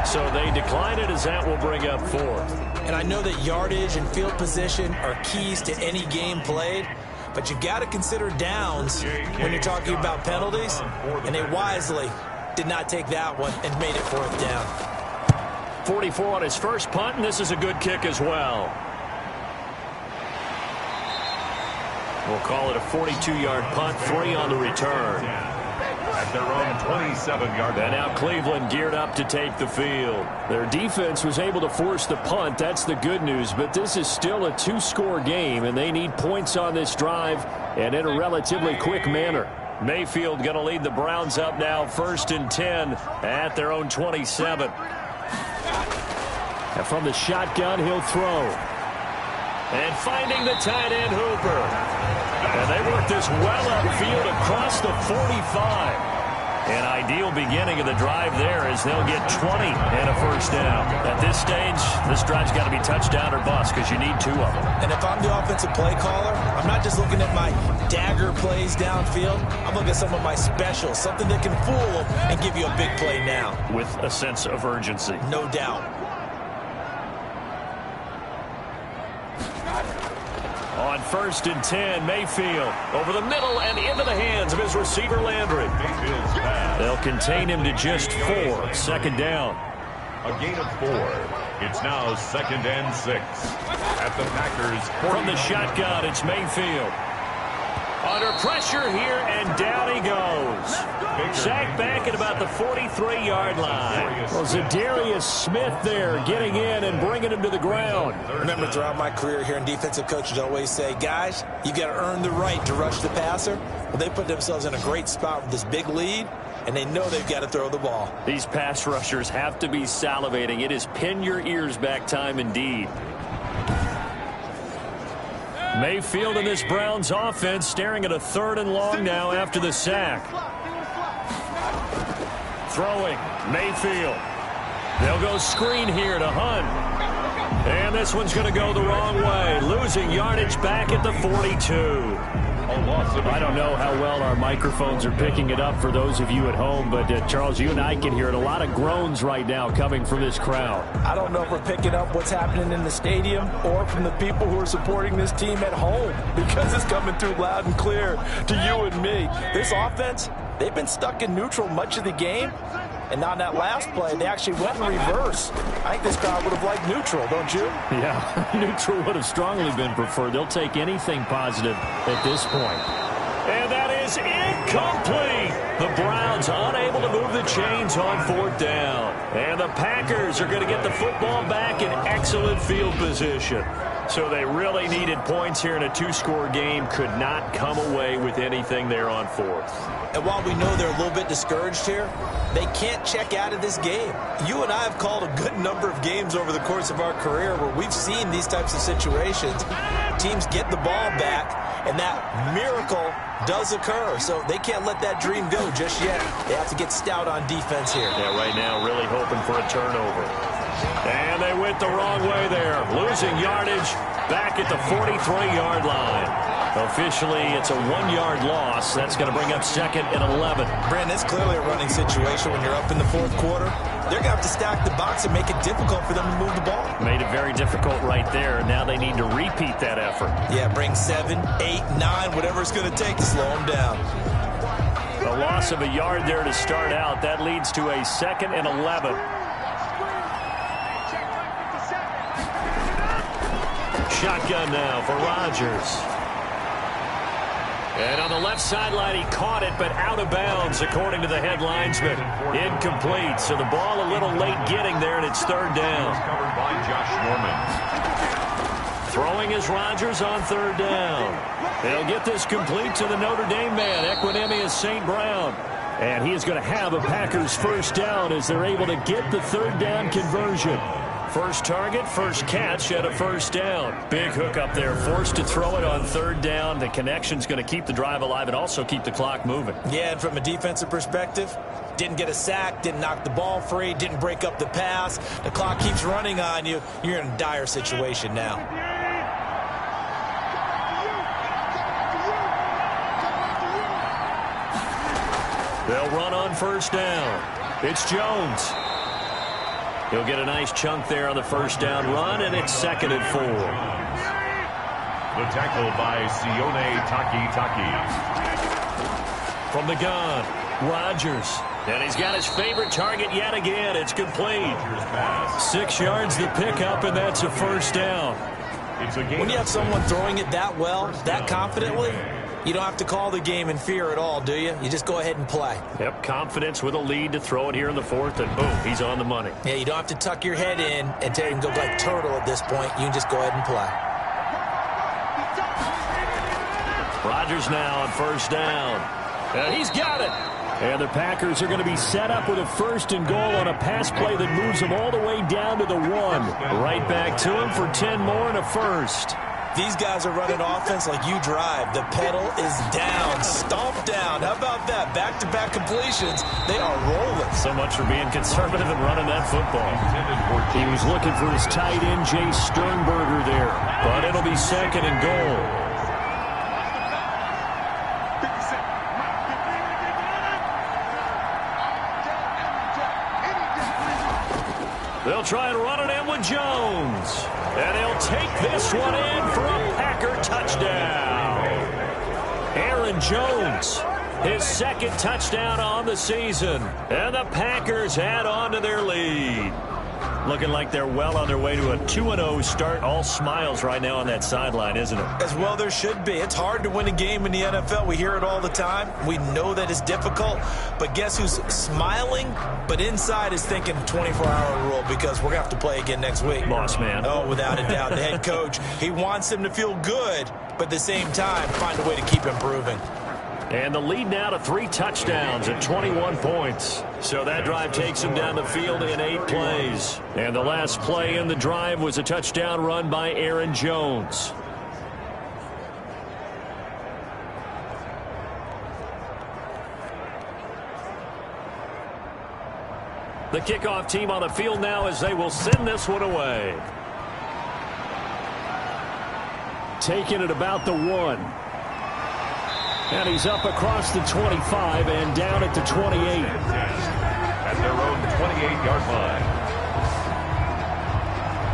So they decline it as that will bring up 4th. And I know that yardage and field position are keys to any game played, but you've got to consider downs when you're talking about penalties, and they wisely did not take that one and made it 4th down. 44 on his first punt, and this is a good kick as well. We'll call it a 42-yard punt, 3 on the return. At their own 27-yard line. And now Cleveland geared up to take the field. Their defense was able to force the punt. That's the good news. But this is still a 2-score game, and they need points on this drive and in a relatively quick manner. Mayfield going to lead the Browns up now, 1st and 10 at their own 27. And from the shotgun, he'll throw. And finding the tight end, Hooper. And they work this well upfield across the 45. An ideal beginning of the drive there as they'll get 20 and a 1st down. At this stage, this drive's got to be touchdown or bust because you need 2 of them. And if I'm the offensive play caller, I'm not just looking at my dagger plays downfield. I'm looking at some of my specials, something that can fool them and give you a big play now. With a sense of urgency. No doubt. On 1st and 10, Mayfield over the middle and into the hands of his receiver, Landry. They'll contain him to just 4. 2nd down. A gain of 4. It's now 2nd and 6. At the Packers' 40. From the shotgun, it's Mayfield. Under pressure here, and down he goes. Sacked back at about the 43-yard line. Well, Zadarius Smith there getting in and bringing him to the ground. Remember, throughout my career here in defensive coaches always say, guys, you got to earn the right to rush the passer. Well, they put themselves in a great spot with this big lead, and they know they've got to throw the ball. These pass rushers have to be salivating. It is pin your ears back time indeed. Mayfield and this Browns offense staring at a 3rd and long now after the sack. Throwing, Mayfield. They'll go screen here to Hunt. And this one's going to go the wrong way. Losing yardage back at the 42. I don't know how well our microphones are picking it up for those of you at home, but Charles, you and I can hear it. A lot of groans right now coming from this crowd. I don't know if we're picking up what's happening in the stadium or from the people who are supporting this team at home, because it's coming through loud and clear to you and me. This offense, they've been stuck in neutral much of the game. And on that last play, they actually went in reverse. I think this crowd would have liked neutral, don't you? Yeah, neutral would have strongly been preferred. They'll take anything positive at this point. And that is incomplete. The Browns unable to move the chains on 4th down. And the Packers are going to get the football back in excellent field position. So they really needed points here in a 2-score game. Could not come away with anything there on 4th. And while we know they're a little bit discouraged here, they can't check out of this game. You and I have called a good number of games over the course of our career where we've seen these types of situations. Teams get the ball back, and that miracle does occur. So they can't let that dream go just yet. They have to get stout on defense here. Yeah, right now really hoping for a turnover. And they went the wrong way there, losing yardage back at the 43-yard line. Officially, it's a 1-yard loss. That's going to bring up 2nd and 11. Brandon, it's clearly a running situation when you're up in the 4th quarter. They're going to have to stack the box and make it difficult for them to move the ball. Made it very difficult right there. Now they need to repeat that effort. Yeah, bring 7, 8, 9, whatever it's going to take to slow them down. A loss of a yard there to start out. That leads to a 2nd and 11. Shotgun now for Rodgers. And on the left sideline, he caught it, but out of bounds, according to the head linesman. Incomplete, so the ball a little late getting there, and it's 3rd down. Covered by Josh Norman. Throwing is Rodgers on 3rd down. They'll get this complete to the Notre Dame man, Equinemius St. Brown. And he is going to have a Packers 1st down as they're able to get the 3rd down conversion. First target, first catch at a 1st down. Big hook up there, forced to throw it on 3rd down. The connection's going to keep the drive alive and also keep the clock moving. Yeah, and from a defensive perspective, didn't get a sack, didn't knock the ball free, didn't break up the pass. The clock keeps running on you. You're in a dire situation now. They'll run on 1st down. It's Jones. He'll get a nice chunk there on the 1st down run, and it's 2nd and 4. The tackle by Sione Takitaki. From the gun, Rodgers. And he's got his favorite target yet again. It's complete. 6 yards the pickup, and that's a 1st down. When you have someone throwing it that well, that confidently, you don't have to call the game in fear at all, do you? You just go ahead and play. Yep, confidence with a lead to throw it here in the 4th, and boom, he's on the money. Yeah, you don't have to tuck your head in and tell him to go like turtle at this point. You can just go ahead and play. Rodgers now on 1st down. And he's got it. And the Packers are going to be set up with a 1st and goal on a pass play that moves them all the way down to the 1. Right back to him for 10 more and a 1st. These guys are running offense like you drive. The pedal is down, stomped down. How about that? Back-to-back completions. They are rolling. So much for being conservative and running that football. He was looking for his tight end, Jay Sternberger there. But it'll be 2nd and goal. They'll try and run it in with Jones. And he'll take this one in for a Packer touchdown. Aaron Jones, his 2nd touchdown on the season. And the Packers add on to their lead. Looking like they're well on their way to a 2-0 start. All smiles right now on that sideline, isn't it? As well there should be. It's hard to win a game in the NFL. We hear it all the time. We know that it's difficult. But guess who's smiling, but inside is thinking 24-hour rule because we're going to have to play again next week. Boss man. Oh, without a doubt. The head coach, he wants them to feel good, but at the same time, find a way to keep improving. And the lead now to 3 touchdowns at 21 points. So that drive takes him down the field in 8 plays. And the last play in the drive was a touchdown run by Aaron Jones. The kickoff team on the field now as they will send this one away. Taking it about the 1. And he's up across the 25 and down at the 28. At their own 28-yard line.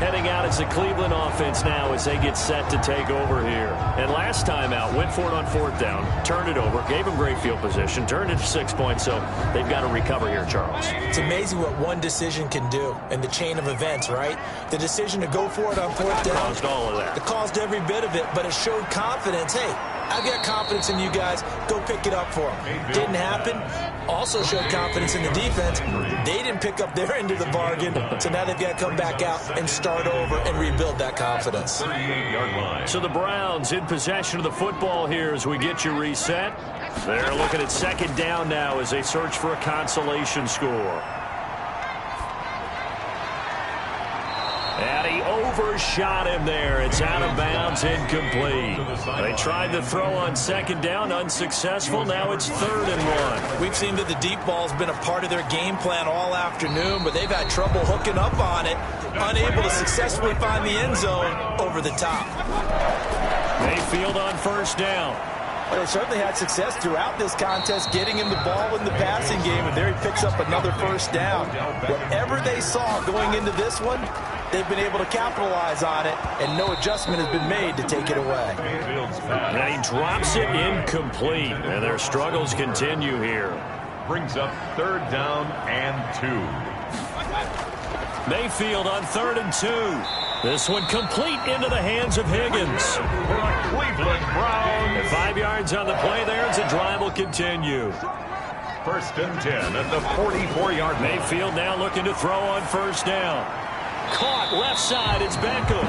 Heading out as the Cleveland offense now as they get set to take over here. And last time out, went for it on 4th down, turned it over, gave them great field position, turned it to 6 points, so they've got to recover here, Charles. It's amazing what one decision can do in the chain of events, right? The decision to go for it on 4th down. Caused all of that. It caused every bit of it, but it showed confidence. Hey, I've got confidence in you guys. Go pick it up for them. Didn't happen. Also showed confidence in the defense. They didn't pick up their end of the bargain, so now they've got to come back out and start over and rebuild that confidence. 38-yard line. So the Browns in possession of the football here as we get you reset. They're looking at 2nd down now as they search for a consolation score. And he overshot him there. It's out of bounds, incomplete. They tried to throw on 2nd down, unsuccessful. Now it's 3rd and 1. We've seen that the deep ball has been a part of their game plan all afternoon, but they've had trouble hooking up on it, unable to successfully find the end zone over the top. Mayfield on 1st down. Well, they certainly had success throughout this contest getting him the ball in the passing game, and there he picks up another 1st down. Whatever they saw going into this one, they've been able to capitalize on it, and no adjustment has been made to take it away. And he drops it incomplete, and their struggles continue here. Brings up 3rd down and 2. Mayfield on 3rd and 2. This one complete into the hands of Higgins. For the Cleveland Browns. 5 yards on the play there as the drive will continue. 1st and 10 at the 44-yard line. Mayfield now looking to throw on 1st down. Caught left side, it's Beckham.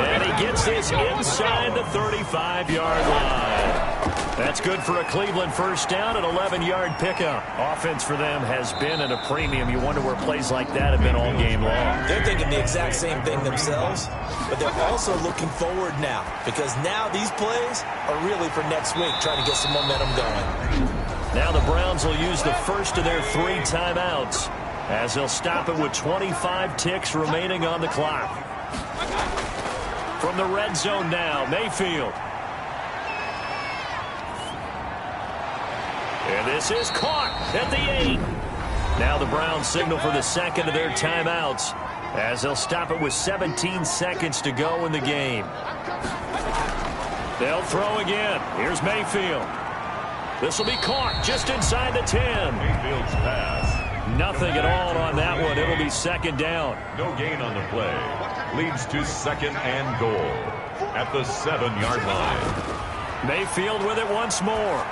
And he gets this inside the 35-yard line. That's good for a Cleveland 1st down, an 11-yard pickup. Offense for them has been at a premium. You wonder where plays like that have been all game long. They're thinking the exact same thing themselves, but they're also looking forward now, because now these plays are really for next week, trying to get some momentum going. Now the Browns will use the first of their 3 timeouts, as they'll stop it with 25 ticks remaining on the clock. From the red zone now, Mayfield. And this is caught at the 8. Now the Browns signal for the 2nd of their timeouts, as they'll stop it with 17 seconds to go in the game. They'll throw again. Here's Mayfield. This will be caught just inside the 10. Mayfield's pass. Nothing at all on that one. It'll be 2nd down. No gain on the play. Leads to 2nd and goal at the 7-yard line. Mayfield with it once more.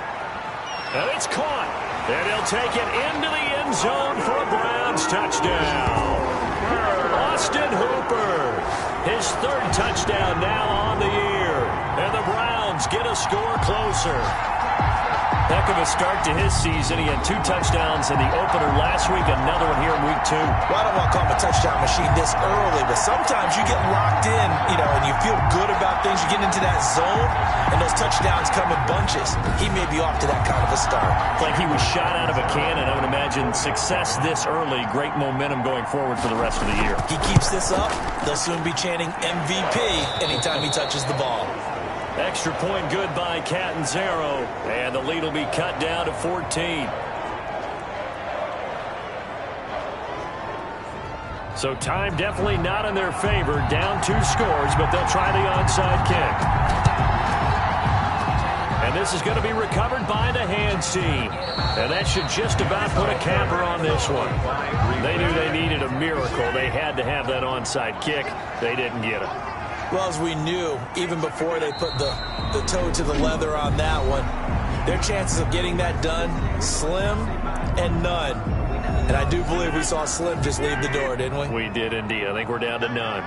And it's caught. And he'll take it into the end zone for a Browns touchdown. Austin Hooper. His 3rd touchdown now on the year. And the Browns get a score closer. Heck of a start to his season. He had 2 touchdowns in the opener last week, another one here in week 2. Well, I don't want to call him a touchdown machine this early, but sometimes you get locked in, and you feel good about things. You get into that zone, and those touchdowns come in bunches. He may be off to that kind of a start. Like he was shot out of a cannon. I would imagine success this early, great momentum going forward for the rest of the year. He keeps this up, they'll soon be chanting MVP anytime he touches the ball. Extra point good by Catanzaro, and the lead will be cut down to 14. So time definitely not in their favor. Down 2 scores, but they'll try the onside kick. And this is going to be recovered by the hands team. And that should just about put a capper on this one. They knew they needed a miracle. They had to have that onside kick. They didn't get it. Well, as we knew, even before they put the toe to the leather on that one, their chances of getting that done, slim and none. And I do believe we saw Slim just leave the door, didn't we? We did indeed. I think we're down to none.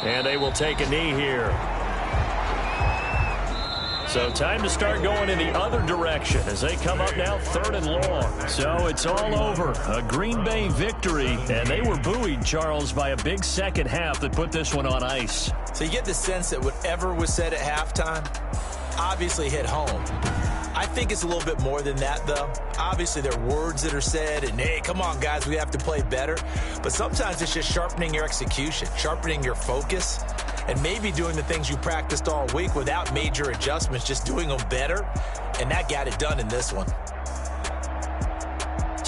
And they will take a knee here. So time to start going in the other direction as they come up now 3rd and long. So it's all over. A Green Bay victory, and they were buoyed, Charles, by a big 2nd half that put this one on ice. So you get the sense that whatever was said at halftime obviously hit home. I think it's a little bit more than that, though. Obviously, there are words that are said, and, hey, come on, guys, we have to play better. But sometimes it's just sharpening your execution, sharpening your focus, and maybe doing the things you practiced all week without major adjustments, just doing them better, and that got it done in this one.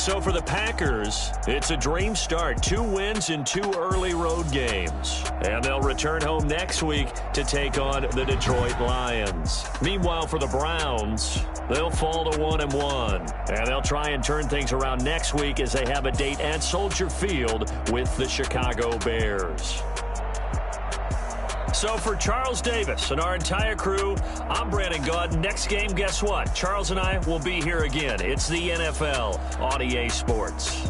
So for the Packers, it's a dream start. 2 wins in 2 early road games. And they'll return home next week to take on the Detroit Lions. Meanwhile, for the Browns, they'll fall to 1-1. And they'll try and turn things around next week as they have a date at Soldier Field with the Chicago Bears. So for Charles Davis and our entire crew, I'm Brandon Gaudin. Next game, guess what? Charles and I will be here again. It's the NFL on EA Sports.